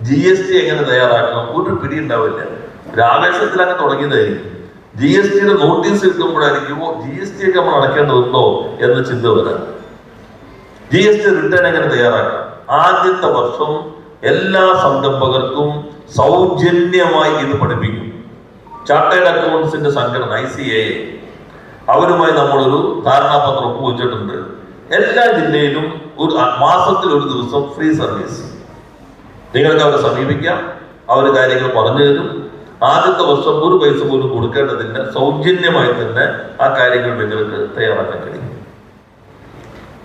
GST എങ്ങനെ തയ്യാറാക്കണം, ഒരു പിടി ഉണ്ടാവില്ല. ആവേശത്തിൽ അങ്ങ് തുടങ്ങിയതായിരിക്കും. GSTയുടെ നോട്ടീസ് കിട്ടുമ്പോഴായിരിക്കും GST ഒക്കെ നമ്മൾ അടയ്ക്കേണ്ടതുണ്ടോ എന്ന ചിന്ത വരാം. GST റിട്ടേൺ എങ്ങനെ തയ്യാറാക്കാം. ആദ്യത്തെ വർഷം എല്ലാ സംരംഭകർക്കും സൗജന്യമായി ഇത് പഠിപ്പിക്കും. ചാർട്ടേഡ് അക്കൗണ്ട്സിന്റെ സംഘടന ICAI, അവരുമായി നമ്മളൊരു ധാരണാപത്രം ഒപ്പുവെച്ചിട്ടുണ്ട്. എല്ലാ ജില്ലയിലും ഒരു മാസത്തിൽ ഒരു ദിവസം ഫ്രീ സർവീസ്. നിങ്ങൾക്ക് അവരെ സമീപിക്കാം, അവർ കാര്യങ്ങൾ പറഞ്ഞു തരും. ആദ്യത്തെ വർഷം ഒരു പൈസ പോലും കൊടുക്കേണ്ടതില്ല. സൗജന്യമായി തന്നെ ആ കാര്യങ്ങൾ നിങ്ങൾക്ക് തയ്യാറാക്കാൻ കഴിയും.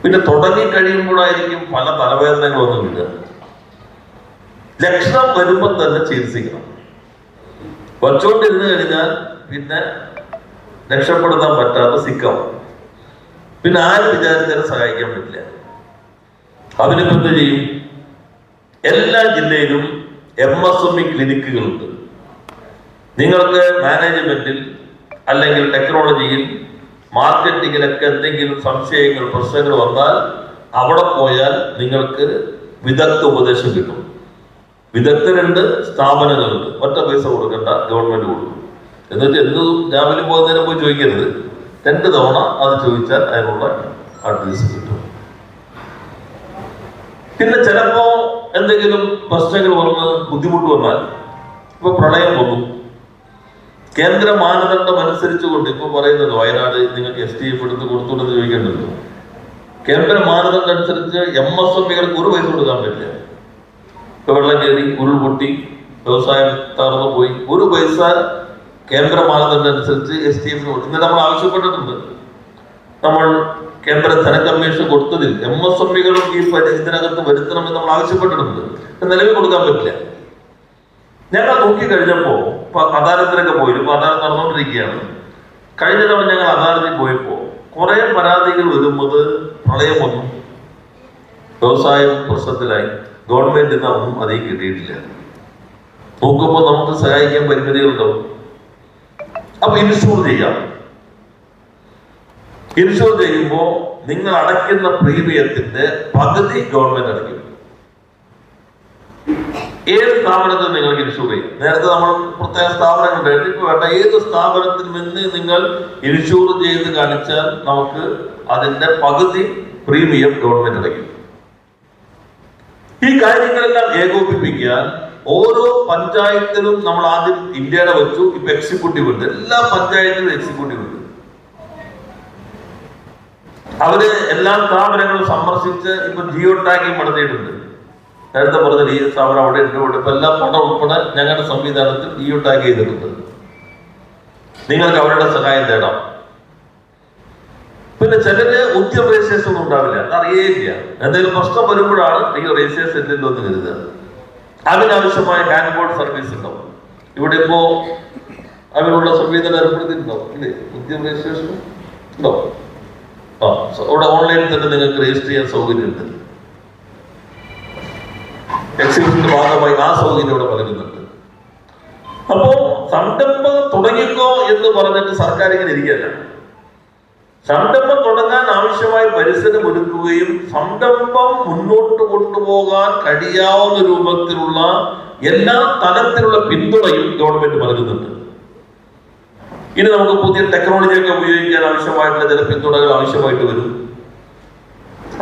പിന്നെ തുടങ്ങി കഴിയുമ്പോഴായിരിക്കും പല തലവേദനകളൊന്നും ഇല്ല. ലക്ഷണം വരുമ്പോൾ തന്നെ ചികിത്സിക്കണം. വച്ചുകൊണ്ടിരുന്നു കഴിഞ്ഞാൽ പിന്നെ രക്ഷപ്പെടുത്താൻ പറ്റാത്ത സിക്കാവും. പിന്നെ ആരും വിചാരിച്ചാലും സഹായിക്കാൻ പറ്റില്ല. അതിനിപ്പോ എന്ത് ചെയ്യും? എല്ലാ ജില്ലയിലും MSME ക്ലിനിക്കുകളുണ്ട്. നിങ്ങൾക്ക് മാനേജ്മെന്റിൽ അല്ലെങ്കിൽ ടെക്നോളജിയിൽ, മാർക്കറ്റിങ്ങിലൊക്കെ എന്തെങ്കിലും സംശയങ്ങൾ, പ്രശ്നങ്ങൾ വന്നാൽ അവിടെ പോയാൽ നിങ്ങൾക്ക് വിദഗ്ധ ഉപദേശം കിട്ടും. വിദഗ്ധരുണ്ട്, സ്ഥാപനങ്ങളുണ്ട്. ഒറ്റ പൈസ കൊടുക്കണ്ട, ഗവൺമെന്റ് കൊടുക്കും. എന്നിട്ട് എന്തും രാവിലെ പോകുന്നതിന് പോയി ചോദിക്കരുത്. 2 തവണ അത് ചോദിച്ചാൽ അതിനുള്ള അഡ്വൈസ് കിട്ടും. പിന്നെ ചിലപ്പോ എന്തെങ്കിലും പ്രശ്നങ്ങൾ വന്ന് ബുദ്ധിമുട്ട് വന്നാൽ, ഇപ്പൊ പ്രളയം വന്നു, കേന്ദ്ര മാനദണ്ഡം അനുസരിച്ചുകൊണ്ട് ഇപ്പൊ പറയുന്നത് വയനാട് നിങ്ങൾക്ക് STF എടുത്ത് കൊടുത്തുകൊണ്ടെന്ന് ചോദിക്കേണ്ടല്ലോ. കേന്ദ്ര മാനദണ്ഡം അനുസരിച്ച് MSMEകൾക്ക് ഒരു പൈസ കൊടുക്കാൻ പറ്റില്ല. ഇപ്പൊ വെള്ളം കയറി, ഉരുൾപൊട്ടി, വ്യവസായം തകർന്നു പോയി, ഒരു പൈസ കേന്ദ്ര മാനദണ്ഡം അനുസരിച്ച് STF ഇന്ന് നമ്മൾ ആവശ്യപ്പെട്ടിട്ടുണ്ട്. നമ്മൾ കേന്ദ്ര ധന കമ്മീഷൻ കൊടുത്തതിൽ MSMEകളും ഈ ഇതിനകത്ത് വരുത്തണമെന്ന് നമ്മൾ ആവശ്യപ്പെട്ടിട്ടുണ്ട്. നിലവിൽ കൊടുക്കാൻ പറ്റില്ല. ഞങ്ങൾ നോക്കിക്കഴിഞ്ഞപ്പോ ഇപ്പൊ അദാലത്തിലൊക്കെ പോയി, ഇപ്പൊ അദാലത്ത് നടന്നുകൊണ്ടിരിക്കുകയാണ്. കഴിഞ്ഞ തവണ ഞങ്ങൾ അദാലത്തിൽ പോയപ്പോ കുറെ പരാതികൾ വരുന്നത് പ്രളയം വന്നു, വ്യവസായം പ്രശ്നത്തിലായി, ഗവൺമെന്റിൽ നിന്നൊന്നും അധികം കിട്ടിയിട്ടില്ല. നോക്കുമ്പോൾ നമുക്ക് സഹായിക്കാൻ പരിമിതികളുണ്ടാവും. അപ്പൊ ഇൻഷൂർ ചെയ്യാം. ഇൻഷൂർ ചെയ്യുമ്പോ നിങ്ങൾ അടയ്ക്കുന്ന പ്രീമിയത്തിന്റെ പകുതി ഗവൺമെന്റ് അടയ്ക്കും. ഏത് സ്ഥാപനത്തിൽ നിങ്ങൾക്ക് ഇൻഷൂർ ചെയ്യും. നേരത്തെ നമ്മൾ പ്രത്യേക സ്ഥാപനങ്ങളുണ്ടായിട്ട് ഇപ്പൊ വേണ്ട ഏത് സ്ഥാപനത്തിൽ നിന്ന് നിങ്ങൾ ഇൻഷൂർ ചെയ്ത് കാണിച്ചാൽ നമുക്ക് അതിന്റെ പകുതി പ്രീമിയം ഗവൺമെന്റ് അടയ്ക്കും. ഈ കാര്യങ്ങളെല്ലാം ഏകോപിപ്പിക്കാൻ ഓരോ പഞ്ചായത്തിലും നമ്മൾ ആദ്യം ഇന്ത്യയുടെ വെച്ചു. ഇപ്പൊ എക്സിക്യൂട്ടീവ് ഉണ്ട്, എല്ലാ പഞ്ചായത്തിലും എക്സിക്യൂട്ടീവ് ഉണ്ട്. അവര് എല്ലാ സ്ഥാപനങ്ങളും സന്ദർശിച്ച് ഇപ്പൊ ജിയോ ടാഗിങ് നടത്തിയിട്ടുണ്ട്. നേരത്തെ പറഞ്ഞ ഈ സ്ഥാപനം അവിടെ ഉണ്ട്, ഇവിടെ ഇപ്പൊ എല്ലാ പണം ഉൾപ്പെടെ ഞങ്ങളുടെ സംവിധാനത്തിൽ ജിയോ ടാഗ് ചെയ്തിട്ടുണ്ട്. നിങ്ങൾക്ക് അവരുടെ സഹായം തേടാം. പിന്നെ ചിലര് ഉദ്യമ രജിസ്ട്രേഷൻ ഒന്നും ഉണ്ടാവില്ല, അറിയേയില്ല. എന്തെങ്കിലും പ്രശ്നം വരുമ്പോഴാണ് ഈ രജിസ്ട്രേഷൻ ഇല്ലല്ലോ എന്ന് കരുതുക. അതിനാവശ്യമായ ഹാൻഡ് ബോർഡ് സർവീസ് ഉണ്ടാവും. ഇവിടെ ഇപ്പോ അതിനുള്ള സംവിധാനം ഏർപ്പെടുത്തിയിട്ടുണ്ടാവും ഇല്ലേ? ഉദ്യമ രജിസ്ട്രേഷൻ ഉണ്ടോ? ഇവിടെ ഓൺലൈനിൽ തന്നെ നിങ്ങൾക്ക് രജിസ്റ്റർ ചെയ്യാൻ സൗകര്യമുണ്ട്. എക്സിബിഷന്റെ ഭാഗമായി ആ സൗകര്യം ഇവിടെ നൽകുന്നുണ്ട്. അപ്പോ സംരംഭം തുടങ്ങിക്കോ എന്ന് പറഞ്ഞിട്ട് സർക്കാർ ഇങ്ങനെ ഇരിക്കുകയല്ല. സംരംഭം തുടങ്ങാൻ ആവശ്യമായ പരിസരം ഒരുക്കുകയും സംരംഭം മുന്നോട്ട് കൊണ്ടുപോകാൻ കഴിയാവുന്ന രൂപത്തിലുള്ള എല്ലാ തലത്തിലുള്ള പിന്തുണയും ഗവൺമെന്റ് നൽകുന്നുണ്ട്. ഇനി നമുക്ക് പുതിയ ടെക്നോളജിയൊക്കെ ഉപയോഗിക്കാൻ ആവശ്യമായിട്ടുള്ള ചില പിന്തുണകൾ ആവശ്യമായിട്ട് വരും.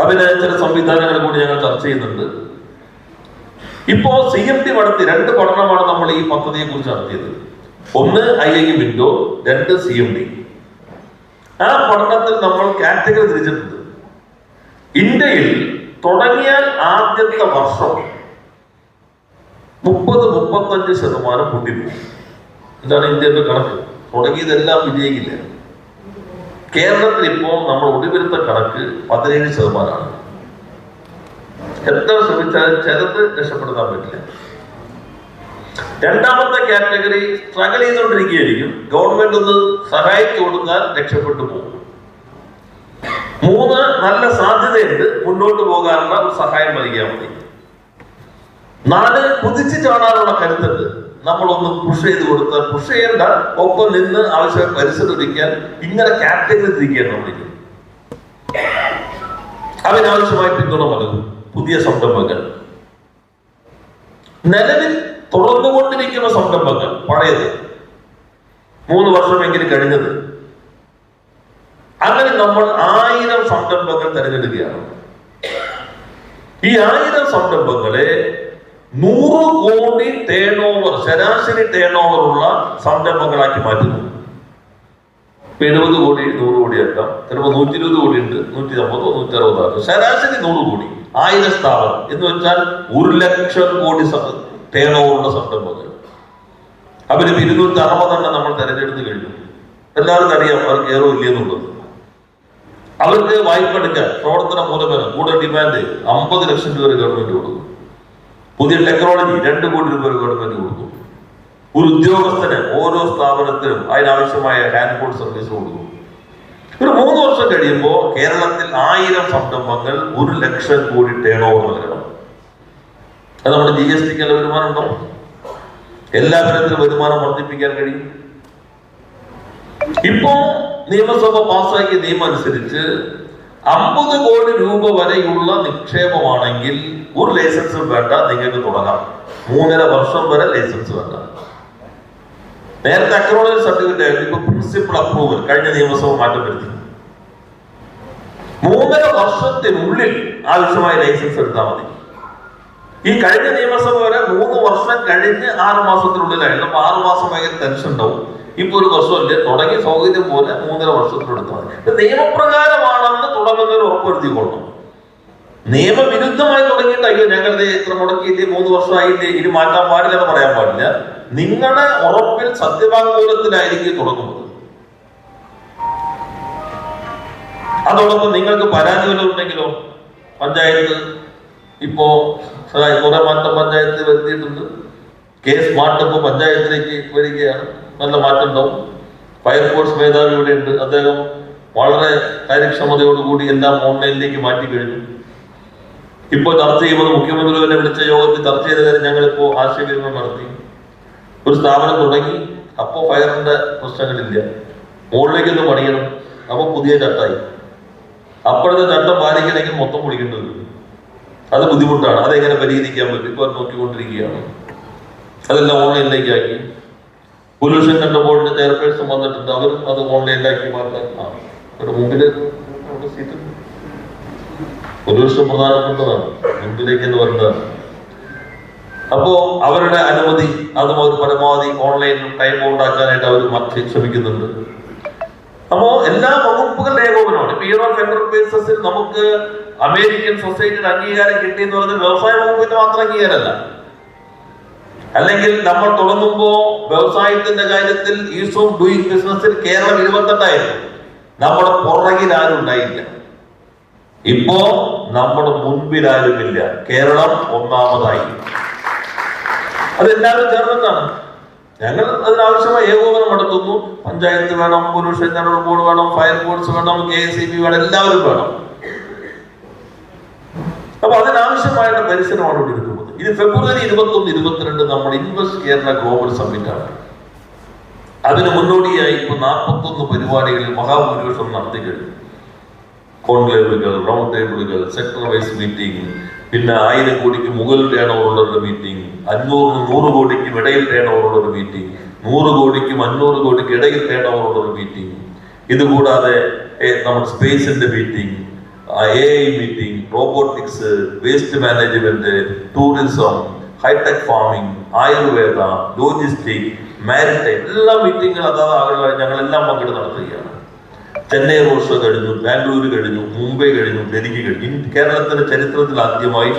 അതിന് ചില സംവിധാനങ്ങൾ കൂടി ഞങ്ങൾ ചർച്ച ചെയ്യുന്നുണ്ട്. ഇപ്പോ CMD നടത്തി 2 പഠനമാണ് നമ്മൾ ഈ പദ്ധതിയെ കുറിച്ച് നടത്തിയത്. ഒന്ന് IIE വിൻഡോ, 2 CMD. ആ പഠനത്തിൽ നമ്മൾ കാറ്റഗറി തിരിച്ചിട്ടുണ്ട്. ഇന്ത്യയിൽ തുടങ്ങിയാൽ ആദ്യത്തെ വർഷം 30-35% പൊട്ടിപ്പോകും. ഇതാണ് ഇന്ത്യയുടെ കണക്ക്. തുടങ്ങിയതെല്ലാം വിജയിക്കില്ല. കേരളത്തിൽ ഇപ്പോൾ നമ്മൾ ഒടുവിലത്തെ കണക്ക് 17%. എത്ര ശ്രമിച്ചാലും ചിലത് രക്ഷപ്പെടുത്താൻ പറ്റില്ല. രണ്ടാമത്തെ കാറ്റഗറി സ്ട്രഗിൾ ചെയ്തുകൊണ്ടിരിക്കുകയായിരിക്കും. ഗവൺമെന്റ് ഒന്ന് സഹായിച്ചു കൊടുത്താൽ രക്ഷപ്പെട്ടു പോകും. 3 നല്ല സാധ്യതയുണ്ട്, മുന്നോട്ട് പോകാനുള്ള സഹായം നൽകിയാൽ മതി. 4 കുതിച്ചു ചാടാനുള്ള കരുത്തുണ്ട്. നമ്മളൊന്ന് പുഷ് ചെയ്ത് കൊടുത്താൽ, പുഷ് ചെയ്യേണ്ട, ഒപ്പം നിന്ന് ആവശ്യമായ പരിസരം ഒരുക്കാൻ, ഇങ്ങനെ കാറ്റഗറി തിരിക്കാൻ നമ്മളിരിക്കും. അതിനാവശ്യമായ പിന്തുണ നൽകും. പുതിയ സംരംഭങ്ങൾ, നിലവിൽ തുറന്നുകൊണ്ടിരിക്കുന്ന സംരംഭങ്ങൾ, പഴയത് 3 വർഷമെങ്കിലും കഴിഞ്ഞത്, അങ്ങനെ നമ്മൾ 1000 സംരംഭങ്ങൾ തിരഞ്ഞെടുക്കുകയാണ്. ഈ 1000 സംരംഭങ്ങളെ 100 കോടി ടേൺ ഓവർ, ശരാശരി ടേൺ ഓവർ ഉള്ള സംരംഭങ്ങളാക്കി മാറ്റുന്നു. 70 കോടി 100 കോടി ആക്കാം, ചിലപ്പോൾ 120 കോടി ഉണ്ട്, 150, 160 ആക്കാം. ശരാശരി 100 കോടി, 1000 സ്ഥാപനം എന്ന് വെച്ചാൽ 1 ലക്ഷം കോടി ടേൺ ഓവറുള്ള സംരംഭങ്ങൾ. അവര് 260 നമ്മൾ തെരഞ്ഞെടുത്ത് കഴിഞ്ഞു. എല്ലാവർക്കും അറിയാം അവർക്ക് ഏറോ ഇല്ലെന്നുള്ളത്. അവർക്ക് വായ്പ എടുക്കാൻ പ്രവർത്തന മൂലധനം കൂടെ ഡിമാൻഡ് 50 ലക്ഷം രൂപ ഗവൺമെന്റ് കൊടുക്കും. പുതിയ ടെക്നോളജി 2 കോടി രൂപ ഗവൺമെന്റ് കൊടുക്കും. ഒരു ഉദ്യോഗസ്ഥന് ഓരോ സ്ഥാപനത്തിനും അതിനാവശ്യമായ ഹാൻഡ് ബോർഡ് സർവീസ് കൊടുക്കും. ഒരു 3 വർഷം കഴിയുമ്പോൾ കേരളത്തിൽ 1000 സംരംഭങ്ങൾ 1 ലക്ഷം കോടി ടേൺ ഓവർ നൽകണം. അത് നമ്മുടെ GST വരുമാനം ഉണ്ടോ? എല്ലാ തരത്തിലും വരുമാനം വർദ്ധിപ്പിക്കാൻ കഴിയും. ഇപ്പോ നിയമസഭ പാസ്സാക്കിയ നിയമം അനുസരിച്ച് 50 കോടി രൂപ വരെയുള്ള നിക്ഷേപമാണെങ്കിൽ ഒരു ലൈസൻസും വേണ്ട, നിങ്ങൾക്ക് തുടങ്ങാം. 3.5 വർഷം വരെ ലൈസൻസ് വേണ്ട. നേരത്തെ അക്രോളജി സർട്ടിഫിക്കറ്റ് ആയിരുന്നു, ഇപ്പൊ പ്രിൻസിപ്പൽ അപ്രൂവൽ കഴിഞ്ഞ നിയമസഭ മാറ്റം വരുത്തി. 3.5 വർഷത്തിനുള്ളിൽ ആവശ്യമായ ലൈസൻസ് എടുത്താൽ മതി. ഈ കഴിഞ്ഞ നിയമസഭ വരെ 3 വർഷം കഴിഞ്ഞ് 6 മാസത്തിനുള്ളിലായിരുന്നു. അപ്പൊ 6 മാസം ഭയങ്കര ടെൻഷൻ ഉണ്ടാവും. ഇപ്പൊ 1 വർഷമല്ലേ, തുടങ്ങി സൗകര്യം പോലെ 3.5 വർഷത്തിനെടുത്താൽ മതി. നിയമപ്രകാരമാണെന്ന് തുടങ്ങുന്നവർ ഉറപ്പുവരുത്തിക്കൊള്ളണം. നിയമവിരുദ്ധമായി തുടങ്ങിയിട്ട് അയ്യോ ഞങ്ങളുടെ ഇത്ര മുടക്കിയില്ലേ, 3 വർഷമായില്ലേ, ഇനി മാറ്റാൻ പാടില്ല എന്ന് പറയാൻ പാടില്ല. നിങ്ങളുടെ ഉറപ്പിൽ സത്യവാങ്മൂലത്തിലായിരിക്കും തുടങ്ങുന്നത്. അതോടൊപ്പം നിങ്ങൾക്ക് പരാതി വല്ലതും ഉണ്ടെങ്കിലോ, പഞ്ചായത്ത് ഇപ്പോ കുറെ മാറ്റം പഞ്ചായത്ത് വരുത്തിയിട്ടുണ്ട്. കേസ് മാറ്റപ്പോ പഞ്ചായത്തിലേക്ക് വരികയാണ്. നല്ല മാറ്റം ഉണ്ടാവും. ഫയർഫോഴ്സ് മേധാവി ഇവിടെ ഉണ്ട്. അദ്ദേഹം വളരെ കാര്യക്ഷമതയോടുകൂടി എല്ലാം ഓൺലൈനിലേക്ക് മാറ്റി കഴിഞ്ഞു. ഇപ്പൊ ചർച്ച ചെയ്യുമ്പോൾ മുഖ്യമന്ത്രി തന്നെ വിളിച്ച യോഗത്തിൽ ചർച്ച ചെയ്ത കാര്യം ഞങ്ങളിപ്പോ ആശയവിനിമയം നടത്തി. ഒരു സ്ഥാപനം തുടങ്ങി, അപ്പോ ഫയറിന്റെ പ്രശ്നങ്ങളില്ല, മുകളിലേക്കൊന്ന് പണിയണം, അപ്പൊ പുതിയ ചട്ടമായി. അപ്പോഴത്തെ ചട്ടം പാലിക്കണമെങ്കിൽ മൊത്തം പൊളിക്കേണ്ടി വരും. അത് ബുദ്ധിമുട്ടാണ്. അതെങ്ങനെ പരിഹരിക്കാൻ പറ്റും? ഇപ്പൊ നോക്കിക്കൊണ്ടിരിക്കുകയാണ്. അതെല്ലാം ഓൺലൈനിലേക്ക് ആക്കി. പൊല്യൂഷൻ കൺട്രോൾ ബോർഡിന്റെ ചെയർപേഴ്സൺ വന്നിട്ടുണ്ട്. അവരും അത് ഓൺലൈനിലാക്കി മാറ്റാൻ അവരുടെ മുമ്പില് സീറ്റ്. പൊല്യൂഷൻ പ്രധാനപ്പെട്ടതാണ്, മുമ്പിലേക്ക് എന്ന് പറയുന്നതാണ്. അപ്പോ അവരുടെ അനുമതി അതും അവർ പരമാവധി ഓൺലൈനിൽ ടൈം ഉണ്ടാക്കാനായിട്ട് അവർ ശ്രമിക്കുന്നുണ്ട്. അപ്പോ എല്ലാ വകുപ്പുകളുടെ ഏകോപനമാണ്. ബിയർ ഓഫ് എന്റർപ്രൈസസിൽ നമുക്ക് അമേരിക്കൻ സൊസൈറ്റിയുടെ അംഗീകാരം കിട്ടിയെന്ന് പറഞ്ഞാൽ വ്യവസായ വകുപ്പിന്റെ മാത്രം അംഗീകാരമല്ല. അല്ലെങ്കിൽ നമ്മൾ തുടങ്ങുമ്പോ വ്യവസായത്തിന്റെ കാര്യത്തിൽ ഈസ് ഓഫ് ഡൂയിങ് ബിസിനസ്സിൽ കേരളം 28ആയിരുന്നു. നമ്മുടെ പുറകിൽ ആരും ഉണ്ടായില്ല. ഇപ്പോ നമ്മുടെ മുൻപിൽ ആരുമില്ല. കേരളം ഒന്നാമതായി. അതെല്ലാവരും ചേർന്നിട്ടാണ്. ഞങ്ങൾ അതിനാവശ്യമായ ഏകോപനം നടത്തുന്നു. പഞ്ചായത്ത് വേണം, പൊല്യൂഷൻ കൺട്രോൾ ബോർഡ് വേണം, ഫയർഫോഴ്സ് വേണം, KSEB വേണം, എല്ലാവരും വേണം. അപ്പൊ അതിനാവശ്യമായിട്ട് പരിസരമാണ് ഇവിടെ എടുക്കുന്നത്. ഇത് ഫെബ്രുവരി 21, 22 നമ്മുടെ ഇൻവെസ്റ്റ് കേരള ഗ്ലോബൽ സമ്മിറ്റ് ആണ്. അതിന് മുന്നോടിയായി ഇപ്പൊ 41 പരിപാടികളിൽ മഹാഭൂരിപക്ഷം നടത്തി കഴിഞ്ഞു. കോൺക്ലേവുകൾ, റൗണ്ട് ടേബിളുകൾ, സെക്ടർ വൈസ് മീറ്റിംഗ്, പിന്നെ 1000 കോടിക്ക് മുകളിൽ ടേൺ ഓവറുള്ള മീറ്റിംഗ്, 500-100 കോടിക്കും ഇടയിൽ ടേൺ ഓവറുള്ള മീറ്റിംഗ്, 100 കോടിക്കും 500 കോടിക്ക് ഇടയിൽ ടേൺ ഓവറുള്ള മീറ്റിംഗ്. ഇതുകൂടാതെ നമ്മുടെ സ്പേസിന്റെ meeting, AI meeting, robotics, waste management, tourism, hi-tech farming, Ayurveda, logistic, maritime, എല്ലാ മീറ്റിംഗുകൾ അതാത് ഞങ്ങളെല്ലാം പങ്കെടുത്ത് നടത്തുകയാണ്. ചെന്നൈ റോഡ് ഷോ കഴിഞ്ഞു, ബാംഗ്ലൂർ കഴിഞ്ഞു, മുംബൈ കഴിഞ്ഞു, ഡൽഹി കഴിഞ്ഞു. കേരളത്തിന്റെ ചരിത്രത്തിൽ ആദ്യമായി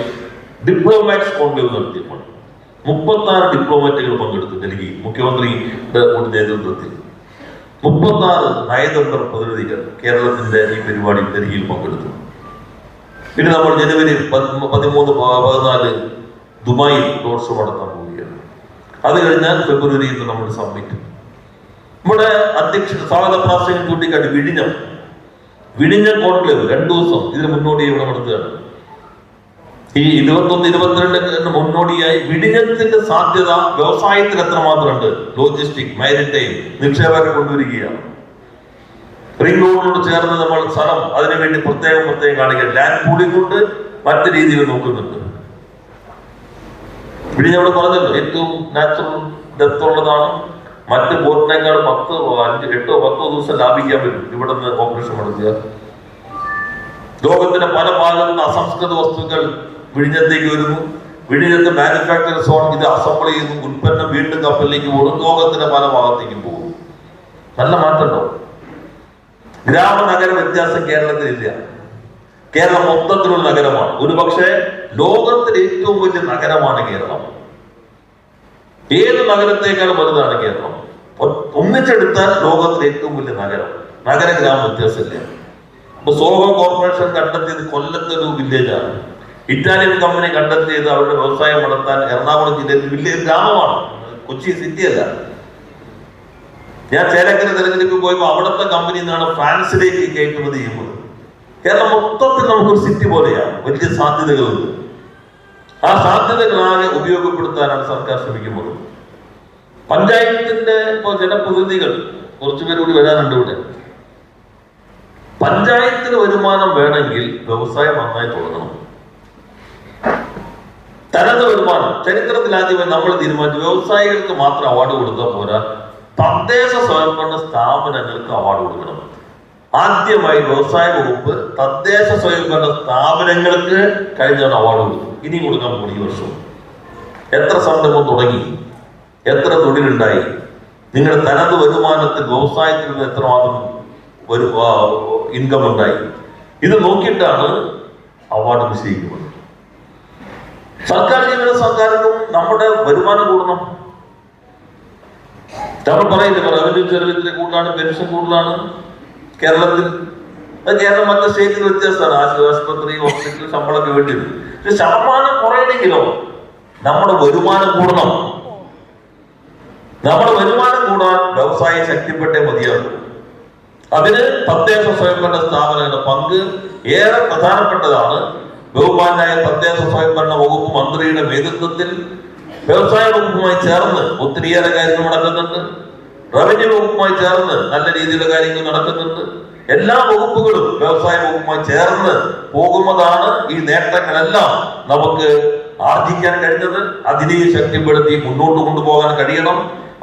ഡിപ്ലോമാറ്റ്സ് കോൺക്ലേവ് നടത്തിയപ്പോൾ 36 ഡിപ്ലോമാറ്റുകൾ പങ്കെടുത്തു. ഡൽഹി മുഖ്യമന്ത്രിയുടെ നേതൃത്വത്തിൽ 36 നയതന്ത്ര പ്രതിനിധികൾ കേരളത്തിന്റെ ഈ പരിപാടി ഡൽഹിയിൽ പങ്കെടുത്തു. പിന്നെ നമ്മൾ ജനുവരി 13-14 ദുബായിൽ റോഡ് ഷോ നടത്താൻ പോവുകയാണ്. അത് കഴിഞ്ഞാൽ ഫെബ്രുവരിയിൽ നമ്മുടെ സമ്മിറ്റ്. നമ്മുടെ അധ്യക്ഷൻ സ്വാഗത പ്രാസംഗം ചൂണ്ടിക്കാട്ടി വിഴിഞ്ഞം കോൺക്ലേവ് 2 ദിവസം ഇതിന് മുന്നോടിയായി ഇവിടെ നടത്തുകയാണ്. ഈ 21-22 മുന്നോടിയായി വിഴിഞ്ഞത്തിന്റെ സാധ്യത വ്യവസായത്തിൽ എത്രമാത്രമുണ്ട്, ലോജിസ്റ്റിക്, മാരിടൈം, നിക്ഷേപകരെ കൊണ്ടുവരികയാണ്. റിംഗ് റോഡിനോട് ചേർന്ന് നമ്മൾ സ്ഥലം അതിനുവേണ്ടി പ്രത്യേകം കാണിക്കുക. ലാൻഡ് പൂളിംഗ് കൊണ്ട് മറ്റു രീതിയിൽ നോക്കുന്നുണ്ട്. വിഴിഞ്ഞം ഇവിടെ പറഞ്ഞല്ലോ ഏറ്റവും നാച്ചുറൽ ഡെപ്ത് ഉള്ളതാണ്. മറ്റ് ബോട്ടിനേക്കാൾ 10, 5, 8, 10 ദിവസം ലാഭിക്കാൻ പറ്റും ഇവിടെ നിന്ന് ഓപ്പറേഷൻ നടത്തിയ. ലോകത്തിന്റെ പല ഭാഗത്തു നിന്ന് അസംസ്കൃത വസ്തുക്കൾ വിഴിഞ്ഞത്തേക്ക് വരുന്നു. വിഴിഞ്ഞത്ത് മാനുഫാക്ചറിംഗ് സോൺ ഇത് അസംബിൾ ചെയ്യുന്നു. ഉൽപ്പന്നം വീണ്ടും കപ്പലിലേക്ക് പോകും. ലോകത്തിന്റെ പല ഭാഗത്തേക്കും പോകും. നല്ല മാറ്റമുണ്ടോ? ഗ്രാമനഗര വ്യത്യാസം കേരളത്തിലില്ല. കേരളം മൊത്തത്തിലുള്ള നഗരമാണ്. ഒരുപക്ഷെ ലോകത്തിലെ ഏറ്റവും വലിയ നഗരമാണ് കേരളം. ഏത് നഗരത്തേക്കാളും വലുതാണ് കേരളം. ഒന്നിച്ചെടുത്താൽ ലോകത്തിലെ ഏറ്റവും വലിയ നഗരം. നഗര ഗ്രാമ വ്യത്യാസമില്ല. അപ്പൊ സോഹോ കോർപ്പറേഷൻ കണ്ടെത്തിയത് കൊല്ലത്തൊരു വില്ലേജാണ്. ഇറ്റാലിയൻ കമ്പനി കണ്ടെത്തിയത് അവരുടെ വ്യവസായം നടത്താൻ എറണാകുളം ജില്ലയിൽ വില്ലേജ് ഗ്രാമമാണ്, കൊച്ചി സിറ്റി അല്ല. ഞാൻ ചേലക്കര തെരഞ്ഞെടുപ്പ് പോയപ്പോൾ അവിടുത്തെ കമ്പനി നിന്നാണ് ഫ്രാൻസിലേക്ക് കയറ്റുമതി ചെയ്യുന്നത്. കേരളം മൊത്തത്തിൽ നമുക്കൊരു സിറ്റി പോലെയാണ്. വലിയ സാധ്യതകളുണ്ട്. ആ സാധ്യതകളാകെ ഉപയോഗപ്പെടുത്താനാണ് സർക്കാർ ശ്രമിക്കുന്നത്. പഞ്ചായത്തിന്റെ ഇപ്പോ ജനപ്രതിനിധികൾ കുറച്ചുപേർ കൂടി വരാനുണ്ട് ഇവിടെ. പഞ്ചായത്തിന് വരുമാനം വേണമെങ്കിൽ വ്യവസായം നന്നായി തുടങ്ങണം. തനത് വരുമാനം ചരിത്രത്തിൽ ആദ്യമായി നമ്മൾ തീരുമാനിച്ചു വ്യവസായികൾക്ക് മാത്രം അവാർഡ് കൊടുത്താൽ പോരാ, തദ്ദേശ സ്വയംഭരണ സ്ഥാപനങ്ങൾക്ക് അവാർഡ് കൊടുക്കണം. ആദ്യമായി വ്യവസായ വകുപ്പ് തദ്ദേശ സ്വയംഭരണ സ്ഥാപനങ്ങൾക്ക് കഴിഞ്ഞ അവാർഡ് കൊടുത്തു. ഇനി കൊടുക്കാൻ പോകും ഈ വർഷം. എത്ര സംരംഭം തുടങ്ങി, എത്ര തൊഴിലുണ്ടായി, നിങ്ങളുടെ തനത് വരുമാനത്തിൽ വ്യവസായത്തിൽ നിന്ന് എത്രമാത്രം ഇൻകം ഉണ്ടായി, ഇത് നോക്കിയിട്ടാണ് അവാർഡ് നിശ്ചയിക്കുന്നത്. സർക്കാർ ജീവനക്കാർക്കും നമ്മുടെ വരുമാനം കൂടണം. നമ്മൾ പറയില്ല റവന്യൂ ചെലവിന്റെ കൂടുതലാണ്, പെൻഷൻ കൂടുതലാണ് കേരളത്തിൽ. അത് കേരളം മറ്റു സ്റ്റേറ്റിൽ വ്യത്യാസമാണ്. ആശുപത്രി, ഹോസ്പിറ്റൽ, ശമ്പളമൊക്കെ വേണ്ടിയത്. പക്ഷെ ശതമാനം കുറയണമെങ്കിലോ നമ്മുടെ വരുമാനം കൂടണം. നമ്മുടെ വരുമാനം കൂടാൻ വ്യവസായം ശക്തിപ്പെട്ടേ മതിയാകും. അതിന് തദ്ദേശ സ്വയംഭരണ സ്ഥാപനങ്ങളുടെ പങ്ക് ഏറെ പ്രധാനപ്പെട്ടതാണ്. ബഹുമാനായ തദ്ദേശ സ്വയംഭരണ വകുപ്പ് മന്ത്രിയുടെ നേതൃത്വത്തിൽ വ്യവസായ വകുപ്പുമായി ചേർന്ന് ഒത്തിരിയേറെ കാര്യങ്ങൾ നടക്കുന്നുണ്ട്. റവന്യൂ വകുപ്പുമായി ചേർന്ന് നല്ല രീതിയിലുള്ള കാര്യങ്ങൾ നടക്കുന്നുണ്ട്. എല്ലാ വകുപ്പുകളും വ്യവസായ വകുപ്പുമായി ചേർന്ന് പോകുന്നതാണ് ഈ നേട്ടങ്ങളെല്ലാം നമുക്ക് ആർജിക്കാൻ കഴിഞ്ഞത്. അതിനെ ശക്തിപ്പെടുത്തി മുന്നോട്ട് കൊണ്ടുപോകാൻ കഴിയണം.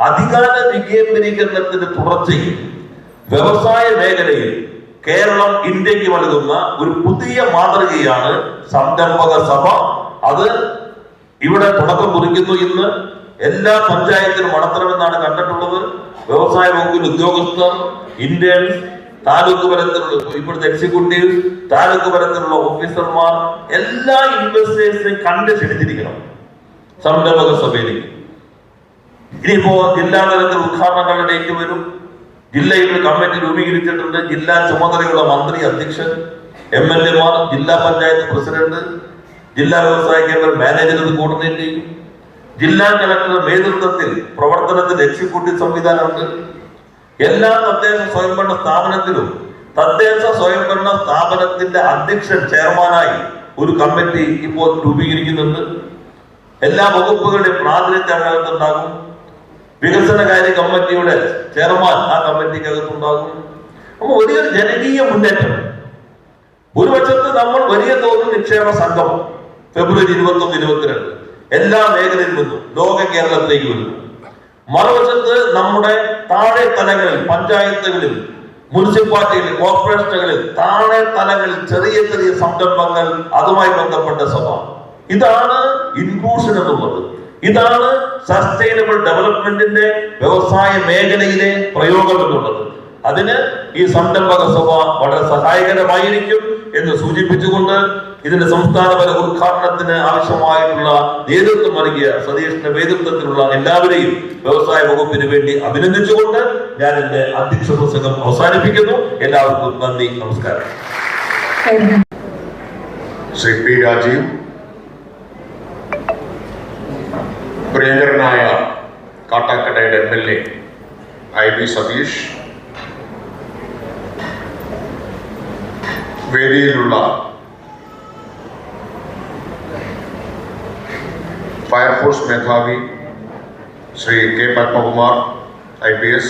അധികാര വികേന്ദ്രീകരണത്തിന്റെ തുടർച്ചയിൽ വ്യവസായ മേഖലയിൽ കേരളം ഇന്ത്യക്ക് നൽകുന്ന ഒരു പുതിയ മാതൃകയാണ് സംരംഭക സഭ. അത് ഇവിടെ തുടക്കം കുറിക്കുന്നു. ഇന്ന് എല്ലാ പഞ്ചായത്തിലും നടത്തണമെന്നാണ് കണ്ടിട്ടുള്ളത്. വ്യവസായ വകുപ്പിൽ ഉദ്യോഗസ്ഥർ, ഇന്റേൺസ്, താലൂക്ക് തലത്തിലുള്ള ഇപ്പോഴത്തെ എക്സിക്യൂട്ടീവ്, താലൂക്ക് തലത്തിലുള്ള ഓഫീസർമാർ, എല്ലാ ഇൻവെസ്റ്റേഴ്സിനെയും കണ്ട് ക്ഷണിച്ചിരിക്കണം സംരംഭക സഭയിലേക്ക്. ഇനിയിപ്പോ ജില്ലാ തലത്തിൽ ഉദ്ഘാടനങ്ങളുടെ ഡേറ്റ് വരും. ജില്ലയിൽ ഒരു കമ്മിറ്റി രൂപീകരിച്ചിട്ടുണ്ട്. ജില്ലാ ചുമതലയുള്ള മന്ത്രി, അധ്യക്ഷൻ, MLA മാർ, ജില്ലാ പഞ്ചായത്ത് പ്രസിഡന്റ്, ജില്ലാ വ്യവസായ കേന്ദ്ര മാനേജർ ഇത് കോർഡിനേറ്റ് ചെയ്യും. ജില്ലാ കളക്ടറുടെ നേതൃത്വത്തിൽ പ്രവർത്തനത്തിൽ എക്സിക്യൂട്ടീവ് സംവിധാനമുണ്ട്. എല്ലാ തദ്ദേശ സ്വയംഭരണ സ്ഥാപനത്തിലും തദ്ദേശ സ്വയംഭരണ സ്ഥാപനത്തിന്റെ അധ്യക്ഷൻ, ചെയർമാനായി ഒരു കമ്മിറ്റി ഇപ്പോൾ രൂപീകരിക്കുന്നുണ്ട്. എല്ലാ വകുപ്പുകളുടെയും പ്രാതിനിധ്യം അതിനകത്തുണ്ടാകും. വികസനകാര്യ കമ്മിറ്റിയുടെ ചെയർമാൻ ആ കമ്മിറ്റിക്കകത്തുണ്ടാകും. അപ്പൊ വലിയൊരു ജനകീയ മുന്നേറ്റം. ഒരു വശത്ത് നമ്മൾ വലിയ തോതിൽ നിക്ഷേപ സംഘം ഫെബ്രുവരി 21-22 എല്ലാ മേഖലയിൽ നിന്നും ലോക കേരളത്തിലേക്ക് വരുന്നു. മറുവശത്ത് നമ്മുടെ താഴെ തലങ്ങളിൽ, പഞ്ചായത്തുകളിൽ, മുനിസിപ്പാലിറ്റികളിൽ, കോർപ്പറേഷനുകളിൽ, താഴെ തലങ്ങളിൽ ചെറിയ ചെറിയ സംരംഭങ്ങൾ, അതുമായി ബന്ധപ്പെട്ട സഭ. ഇതാണ് ഇൻക്ലൂഷൻ എന്നുള്ളത്. ഇതാണ് സസ്റ്റൈനബിൾ ഡെവലപ്മെന്റിന്റെ വ്യവസായ മേഖലയിലെ പ്രയോഗം എന്നുള്ളത്. അതിന് ഈ സംരംഭക സഭ വളരെ സഹായകരമായിരിക്കും എന്ന് സൂചിപ്പിച്ചുകൊണ്ട് ഇതിന്റെ സംസ്ഥാനതല ഉദ്ഘാടനത്തിന് ആവശ്യമായിട്ടുള്ള നേതൃത്വം നൽകിയ സതീഷിന്റെ നേതൃത്വത്തിലുള്ള എല്ലാവരെയും വ്യവസായ വകുപ്പിന് വേണ്ടി അഭിനന്ദിച്ചുകൊണ്ട് ഞാൻ എന്റെ അധ്യക്ഷ പ്രസംഗം അവസാനിപ്പിക്കുന്നു. എല്ലാവർക്കും നന്ദി, നമസ്കാരം. ശ്രീ പി രാജീവ്, പ്രിയങ്കരനായ കാട്ടാക്കടയുടെ MLA IB സതീഷ്, വേദിയിലുള്ള ഫയർഫോഴ്സ് മേധാവി ശ്രീ K പത്മകുമാർ IPS,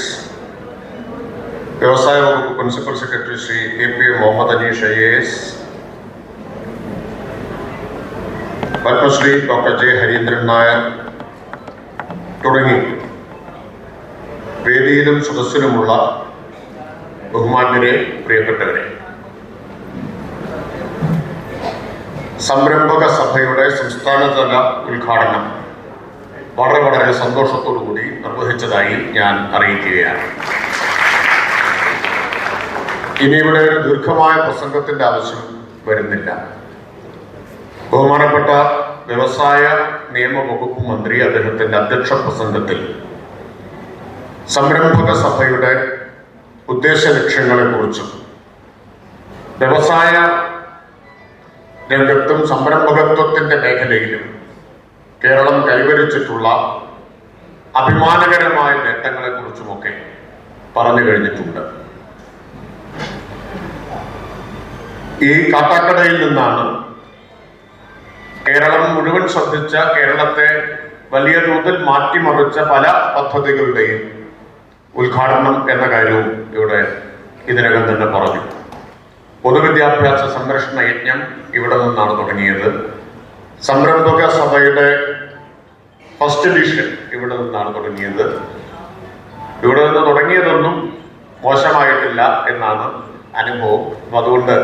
വ്യവസായ വകുപ്പ് principal secretary Shri APM Muhammad Aneesh IAS, Padmashri doctor J Harindran Nair തുടങ്ങി വേദിയിലും സദസ്സിലുമുള്ള ബഹുമാന്യരെ, പ്രിയപ്പെട്ടവരെ, സംരംഭക സഭയുടെ സംസ്ഥാനതല ഉദ്ഘാടനം വളരെ സന്തോഷത്തോടുകൂടി നിർവഹിച്ചതായി ഞാൻ അറിയിക്കുകയാണ്. ഇനി ഇവിടെ ഒരു ദീർഘമായ പ്രസംഗത്തിന്റെ ആവശ്യം വരുന്നില്ല. ബഹുമാനപ്പെട്ട വ്യവസായ നിയമ വകുപ്പ് മന്ത്രി അദ്ദേഹത്തിന്റെ അധ്യക്ഷ പ്രസംഗത്തിൽ സംരംഭക സഭയുടെ ഉദ്ദേശ ലക്ഷ്യങ്ങളെ കുറിച്ചും വ്യവസായ രംഗത്തും സംരംഭകത്വത്തിന്റെ മേഖലയിലും കേരളം കൈവരിച്ചിട്ടുള്ള അഭിമാനകരമായ നേട്ടങ്ങളെ കുറിച്ചുമൊക്കെ പറഞ്ഞു കഴിഞ്ഞിട്ടുണ്ട്. ഈ കാട്ടാക്കടയിൽ നിന്നാണ് കേരളം മുഴുവൻ ശ്രദ്ധിച്ച, കേരളത്തെ വലിയ തോതിൽ മാറ്റിമറിച്ച പല പദ്ധതികളുടെയും ഉദ്ഘാടനം എന്ന കാര്യവും ഇവിടെ ഇതിനകം തന്നെ പറഞ്ഞു. പൊതുവിദ്യാഭ്യാസ സംരക്ഷണ യജ്ഞം ഇവിടെ നിന്നാണ് തുടങ്ങിയത്. സംരംഭക സഭയുടെ ഫസ്റ്റ് എഡിഷൻ ഇവിടെ നിന്നാണ് തുടങ്ങിയത്. ഇവിടെ നിന്ന് തുടങ്ങിയതൊന്നും മോശമായിട്ടില്ല എന്നാണ് അനുഭവം. അതുകൊണ്ട്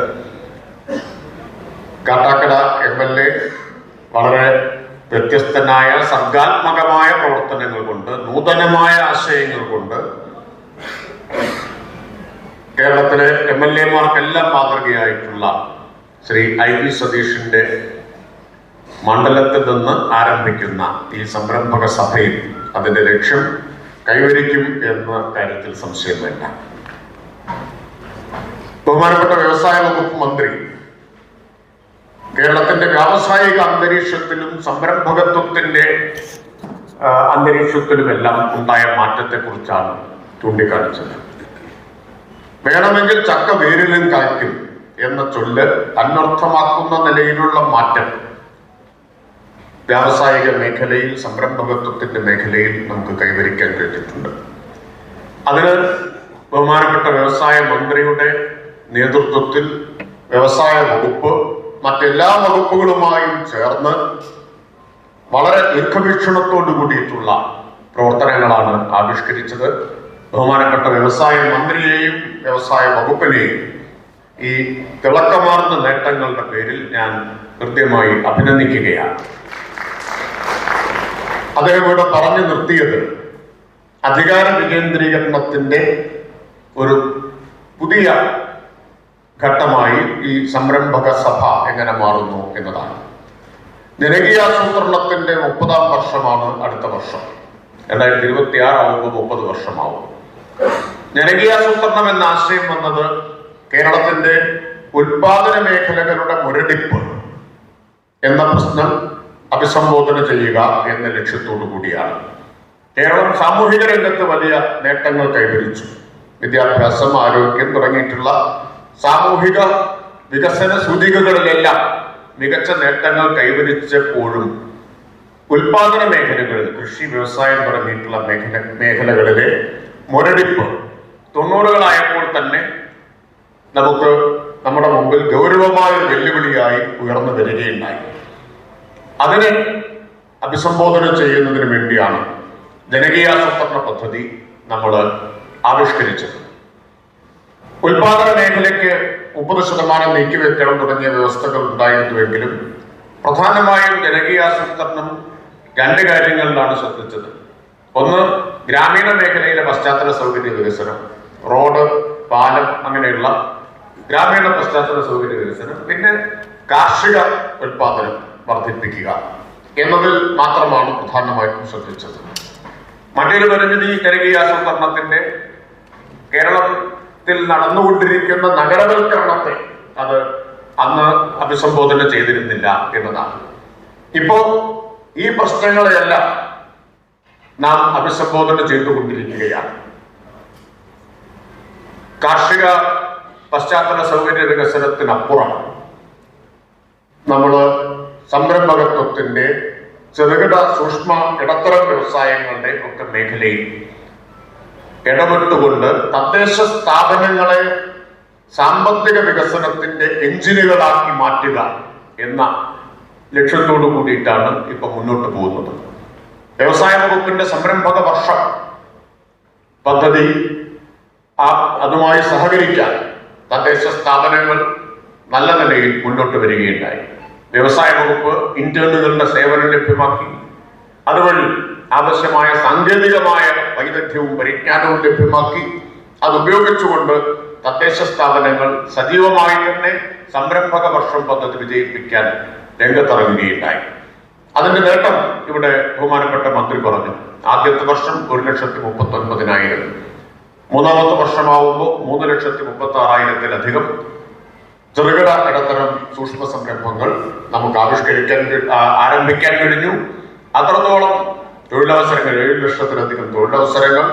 കാട്ടാക്കട MLA വളരെ വ്യത്യസ്തനായ സർഗാത്മകമായ പ്രവർത്തനങ്ങൾ കൊണ്ട്, നൂതനമായ ആശയങ്ങൾ കൊണ്ട് കേരളത്തിലെ MLA മാർക്കെല്ലാം മാതൃകയായിട്ടുള്ള ശ്രീ IB സതീഷിന്റെ മണ്ഡലത്തിൽ നിന്ന് ആരംഭിക്കുന്ന ഈ സംരംഭക സഭയിൽ അതിന്റെ ലക്ഷ്യം കൈവരിക്കും എന്ന കാര്യത്തിൽ സംശയം വേണ്ട. ബഹുമാനപ്പെട്ട വ്യവസായ വകുപ്പ് മന്ത്രി കേരളത്തിന്റെ വ്യാവസായിക അന്തരീക്ഷത്തിലും സംരംഭകത്വത്തിന്റെ അന്തരീക്ഷത്തിലുമെല്ലാം ഉണ്ടായ മാറ്റത്തെ കുറിച്ചാണ് ചൂണ്ടിക്കാണിച്ചത്. വേണമെങ്കിൽ ചക്ക വേരിലും കായ്ക്കും എന്ന ചൊല്ല് അനർത്ഥമാക്കുന്ന നിലയിലുള്ള മാറ്റം വ്യാവസായിക മേഖലയിൽ, സംരംഭകത്വത്തിന്റെ മേഖലയിൽ നമുക്ക് കൈവരിക്കാൻ കഴിഞ്ഞിട്ടുണ്ട്. അതിന് ബഹുമാനപ്പെട്ട വ്യവസായ മന്ത്രിയുടെ നേതൃത്വത്തിൽ വ്യവസായ വകുപ്പ് മറ്റെല്ലാ വകുപ്പുകളുമായും ചേർന്ന് വളരെ ദീർഘവീക്ഷണത്തോടു കൂടിയിട്ടുള്ള പ്രവർത്തനങ്ങളാണ് ആവിഷ്കരിച്ചത്. ബഹുമാനപ്പെട്ട വ്യവസായ മന്ത്രിയെയും വ്യവസായ വകുപ്പിനെയും ഈ തിളക്കമാർന്ന നേട്ടങ്ങളുടെ പേരിൽ ഞാൻ കൃത്യമായി അഭിനന്ദിക്കുകയാണ്. അദ്ദേഹം ഇവിടെ പറഞ്ഞു നിർത്തിയത് അധികാര വികേന്ദ്രീകരണത്തിന്റെ ഒരു പുതിയ ഘട്ടമായി ഈ സംരംഭക സഭ എങ്ങനെ മാറുന്നു എന്നതാണ്. ജനകീയാസൂത്രണത്തിന്റെ 30ാം വർഷമാണ് അടുത്ത വർഷം. 2026 ആവുമ്പോൾ 30 വർഷമാവും. ജനകീയാസൂത്രണം എന്ന ആശയം വന്നത് കേരളത്തിന്റെ ഉൽപാദന മേഖലകളുടെ മുരടിപ്പ് എന്ന പ്രശ്നം അഭിസംബോധന ചെയ്യുക എന്ന ലക്ഷ്യത്തോടു കൂടിയാണ്. കേരളം സാമൂഹിക രംഗത്ത് വലിയ നേട്ടങ്ങൾ കൈവരിച്ചു. വിദ്യാഭ്യാസം, ആരോഗ്യം തുടങ്ങിയിട്ടുള്ള സാമൂഹിക വികസന സൂചികകളിലെല്ലാം മികച്ച നേട്ടങ്ങൾ കൈവരിച്ചപ്പോഴും ഉൽപാദന മേഖലകളിൽ, കൃഷി, വ്യവസായം തുടങ്ങിയിട്ടുള്ള മേഖലകളിലെ മുരടിപ്പ് 90കളായപ്പോൾ തന്നെ നമുക്ക് നമ്മുടെ മുമ്പിൽ ഗൗരവമായ വെല്ലുവിളിയായി ഉയർന്നു വരികയുണ്ടായി. അതിനെ അഭിസംബോധന ചെയ്യുന്നതിന് വേണ്ടിയാണ് ജനകീയാസൂത്രണ പദ്ധതി നമ്മൾ ആവിഷ്കരിച്ചത്. ഉൽപാദന മേഖലയ്ക്ക് 30% നീക്കിവെക്കണം തുടങ്ങിയ വ്യവസ്ഥകൾ ഉണ്ടായിരുന്നുവെങ്കിലും പ്രധാനമായും ജനകീയാസൂത്രണം 2 കാര്യങ്ങളിലാണ് ശ്രദ്ധിച്ചത്. ഒന്ന്, ഗ്രാമീണ മേഖലയിലെ പശ്ചാത്തല സൗകര്യ വികസനം, റോഡ്, പാലം, അങ്ങനെയുള്ള ഗ്രാമീണ പശ്ചാത്തല സൗകര്യ വികസനം. പിന്നെ കാർഷിക ഉൽപാദനം വർദ്ധിപ്പിക്കുക എന്നതിൽ മാത്രമാണ് പ്രധാനമായിട്ടും ശ്രദ്ധിച്ചത്. മറ്റൊരു പരിമിതി ജനകീയാസൂത്രണത്തിന്റെ കേരളത്തിൽ നടന്നുകൊണ്ടിരിക്കുന്ന നഗരവൽക്കരണത്തെ അത് അന്ന് അഭിസംബോധന ചെയ്തിരുന്നില്ല എന്നതാണ്. ഇപ്പോ ഈ പ്രശ്നങ്ങളെയെല്ലാം നാം അഭിസംബോധന ചെയ്തുകൊണ്ടിരിക്കുകയാണ്. കാർഷിക പശ്ചാത്തല സൗകര്യ വികസനത്തിനപ്പുറം നമ്മൾ സംരംഭകത്വത്തിന്റെ, ചെറുകിട സൂക്ഷ്മ ഇടത്തരം വ്യവസായങ്ങളുടെ ഒക്കെ മേഖലയിൽ ഇടപെട്ടുകൊണ്ട് തദ്ദേശ സ്ഥാപനങ്ങളെ സാമ്പത്തിക വികസനത്തിന്റെ എഞ്ചിനുകളാക്കി മാറ്റുക എന്ന ലക്ഷ്യത്തോടു കൂടിയിട്ടാണ് ഇപ്പൊ മുന്നോട്ട് പോകുന്നത്. വ്യവസായ വകുപ്പിന്റെ സംരംഭക വർഷം പദ്ധതി അതുമായി സഹകരിക്കാൻ തദ്ദേശ സ്ഥാപനങ്ങൾ നല്ല നിലയിൽ മുന്നോട്ട് വരികയുണ്ടായി. വ്യവസായ വകുപ്പ് ഇന്റേണുകളുടെ സേവനം ലഭ്യമാക്കി. അതുവഴി ആവശ്യമായ സാങ്കേതികമായ വൈദഗ്ധ്യവും പരിജ്ഞാനവും ലഭ്യമാക്കി. അതുപയോഗിച്ചുകൊണ്ട് തദ്ദേശ സ്ഥാപനങ്ങൾ സജീവമായി തന്നെ സംരംഭക വർഷം പദ്ധതി വിജയിപ്പിക്കാൻ രംഗത്തിറങ്ങുകയുണ്ടായി. അതിന്റെ നേട്ടം ഇവിടെ ബഹുമാനപ്പെട്ട മന്ത്രി പറഞ്ഞു. ആദ്യത്തെ വർഷം 1,39,000, മൂന്നാമത്തെ വർഷമാവുമ്പോൾ 3,36,000-ത്തിലധികം ചെറുകിട ഇടത്തരം സൂക്ഷ്മ സംരംഭങ്ങൾ നമുക്ക് ആരംഭിക്കാൻ കഴിഞ്ഞു. അത്രത്തോളം തൊഴിലവസരങ്ങൾ, 7 ലക്ഷത്തിലധികം തൊഴിലവസരങ്ങൾ,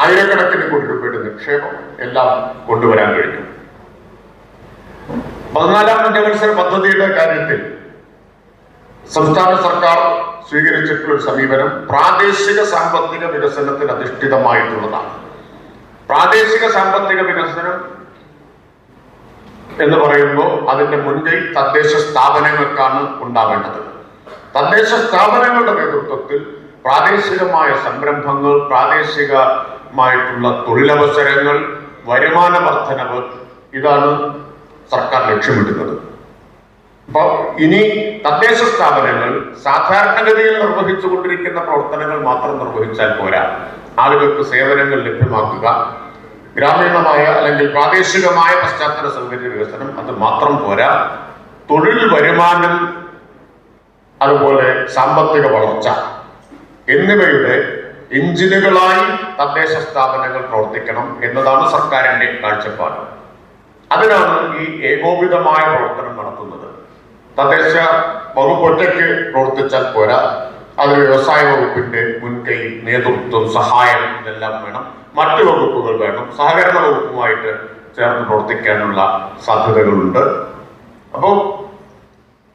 ആയിരക്കണക്കിന് കോടി രൂപയുടെ നിക്ഷേപം എല്ലാം കൊണ്ടുവരാൻ കഴിഞ്ഞു. 14ാം പഞ്ചവത്സര പദ്ധതിയുടെ കാര്യത്തിൽ സംസ്ഥാന സർക്കാർ സ്വീകരിച്ചിട്ടുള്ള ഒരു സമീപനം പ്രാദേശിക സാമ്പത്തിക വികസനത്തിൽ അധിഷ്ഠിതമായിട്ടുള്ളതാണ്. പ്രാദേശിക സാമ്പത്തിക വികസനം എന്ന് പറയുമ്പോൾ അതിന്റെ മുൻകൈ തദ്ദേശ സ്ഥാപനങ്ങൾക്കാണ് ഉണ്ടാവേണ്ടത്. തദ്ദേശ സ്ഥാപനങ്ങളുടെ നേതൃത്വത്തിൽ പ്രാദേശികമായ സംരംഭങ്ങൾ, പ്രാദേശികമായിട്ടുള്ള തൊഴിലവസരങ്ങൾ, വരുമാന വർധനവ്, ഇതാണ് സർക്കാർ ലക്ഷ്യമിടുന്നത്. അപ്പോൾ ഇനി തദ്ദേശ സ്ഥാപനങ്ങൾ സാധാരണഗതിയിൽ നിർവഹിച്ചുകൊണ്ടിരിക്കുന്ന പ്രവർത്തനങ്ങൾ മാത്രം നിർവഹിച്ചാൽ പോരാ. ആളുകൾക്ക് സേവനങ്ങൾ ലഭ്യമാക്കുക, ഗ്രാമീണമായ അല്ലെങ്കിൽ പ്രാദേശികമായ പശ്ചാത്തല സൗകര്യ വികസനം, അത് മാത്രം പോരാ. തൊഴിൽ, വരുമാനം, അതുപോലെ സാമ്പത്തിക വളർച്ച എന്നിവയുടെ എഞ്ചിനുകളായി തദ്ദേശ സ്ഥാപനങ്ങൾ പ്രവർത്തിക്കണം എന്നതാണ് സർക്കാരിന്റെ കാഴ്ചപ്പാട്. അതിനാണ് ഈ ഏകോപിതമായ പ്രവർത്തനം നടത്തുന്നത്. തദ്ദേശ വകുപ്പ് ഒറ്റയ്ക്ക് പ്രവർത്തിച്ചാൽ പോരാ. അതിന് വ്യവസായ വകുപ്പിന്റെ മുൻകൈ, നേതൃത്വം, സഹായം ഇതെല്ലാം വേണം. മറ്റു വകുപ്പുകൾ വേണം. സഹകരണ വകുപ്പുമായിട്ട് ചേർന്ന് പ്രവർത്തിക്കാനുള്ള സാധ്യതകളുണ്ട്. അപ്പോൾ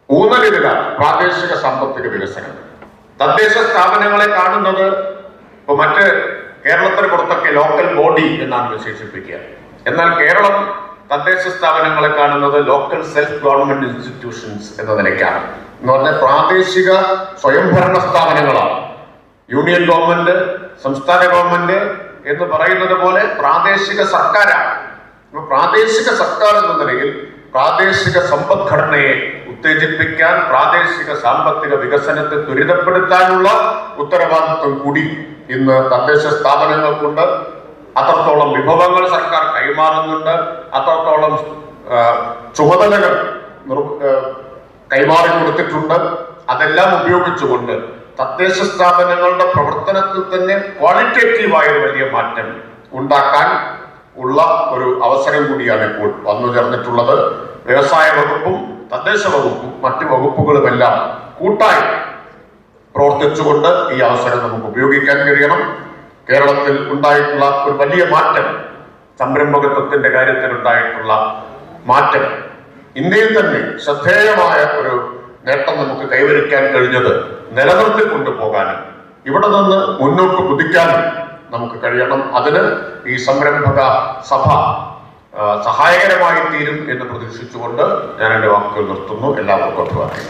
ഊന്നലിലാണ് പ്രാദേശിക സാമ്പത്തിക വികസനം. തദ്ദേശ സ്ഥാപനങ്ങളെ കാണുന്നത് ഇപ്പൊ മറ്റ് കേരളത്തിന് പുറത്തൊക്കെ ലോക്കൽ ബോഡി എന്നാണ് വിശേഷിപ്പിക്കുക. എന്നാൽ കേരളം തദ്ദേശ സ്ഥാപനങ്ങളെ കാണുന്നത് ലോക്കൽ സെൽഫ് ഗവൺമെന്റ് ഇൻസ്റ്റിറ്റ്യൂഷൻസ് എന്ന നിലയ്ക്കാണ്. എന്ന് പറഞ്ഞാൽ പ്രാദേശിക സ്വയംഭരണ സ്ഥാപനങ്ങളാണ്. യൂണിയൻ ഗവൺമെന്റ്, സംസ്ഥാന ഗവൺമെന്റ് എന്ന് പറയുന്നത് പോലെ പ്രാദേശിക സർക്കാരാണ്. പ്രാദേശിക സർക്കാർ എന്ന നിലയിൽ പ്രാദേശിക സമ്പദ്ഘടനയെ ഉത്തേജിപ്പിക്കാൻ, പ്രാദേശിക സാമ്പത്തിക വികസനത്തെ ത്വരിതപ്പെടുത്താനുള്ള ഉത്തരവാദിത്വം കൂടി ഇന്ന് തദ്ദേശ സ്ഥാപനങ്ങൾക്കുണ്ട്. അത്രത്തോളം വിഭവങ്ങൾ സർക്കാർ കൈമാറുന്നുണ്ട്, അത്രത്തോളം ചുമതലകൾ കൈമാറി കൊടുത്തിട്ടുണ്ട്. അതെല്ലാം ഉപയോഗിച്ചുകൊണ്ട് തദ്ദേശ സ്ഥാപനങ്ങളുടെ പ്രവർത്തനത്തിൽ തന്നെ ക്വാളിറ്റേറ്റീവായ വലിയ മാറ്റം ഉണ്ടാക്കാൻ ഉള്ള ഒരു അവസരം കൂടിയാണ് ഇപ്പോൾ വന്നു ചേർന്നിട്ടുള്ളത്. വ്യവസായ വകുപ്പും തദ്ദേശ വകുപ്പും മറ്റു വകുപ്പുകളുമെല്ലാം കൂട്ടായി പ്രവർത്തിച്ചുകൊണ്ട് ഈ അവസരം നമുക്ക് ഉപയോഗിക്കാൻ കഴിയണം. കേരളത്തിൽ ഉണ്ടായിട്ടുള്ള ഒരു വലിയ മാറ്റം, സംരംഭകത്വത്തിന്റെ കാര്യത്തിൽ ഉണ്ടായിട്ടുള്ള മാറ്റം, ഇന്ത്യയിൽ തന്നെ ശ്രദ്ധേയമായ ഒരു നേട്ടം നമുക്ക് കൈവരിക്കാൻ കഴിഞ്ഞത് നിലനിർത്തി കൊണ്ടുപോകാനും ഇവിടെ നിന്ന് മുന്നോട്ട് കുതിക്കാനും നമുക്ക് കഴിയണം. അതിന് ഈ സംരംഭക സഭ സഹായകരമായി തീരും എന്ന് പ്രതീക്ഷിച്ചുകൊണ്ട് ഞാൻ എൻ്റെ വാക്കുകൾ നിർത്തുന്നു. എല്ലാവർക്കും അഭിവാദ്യം.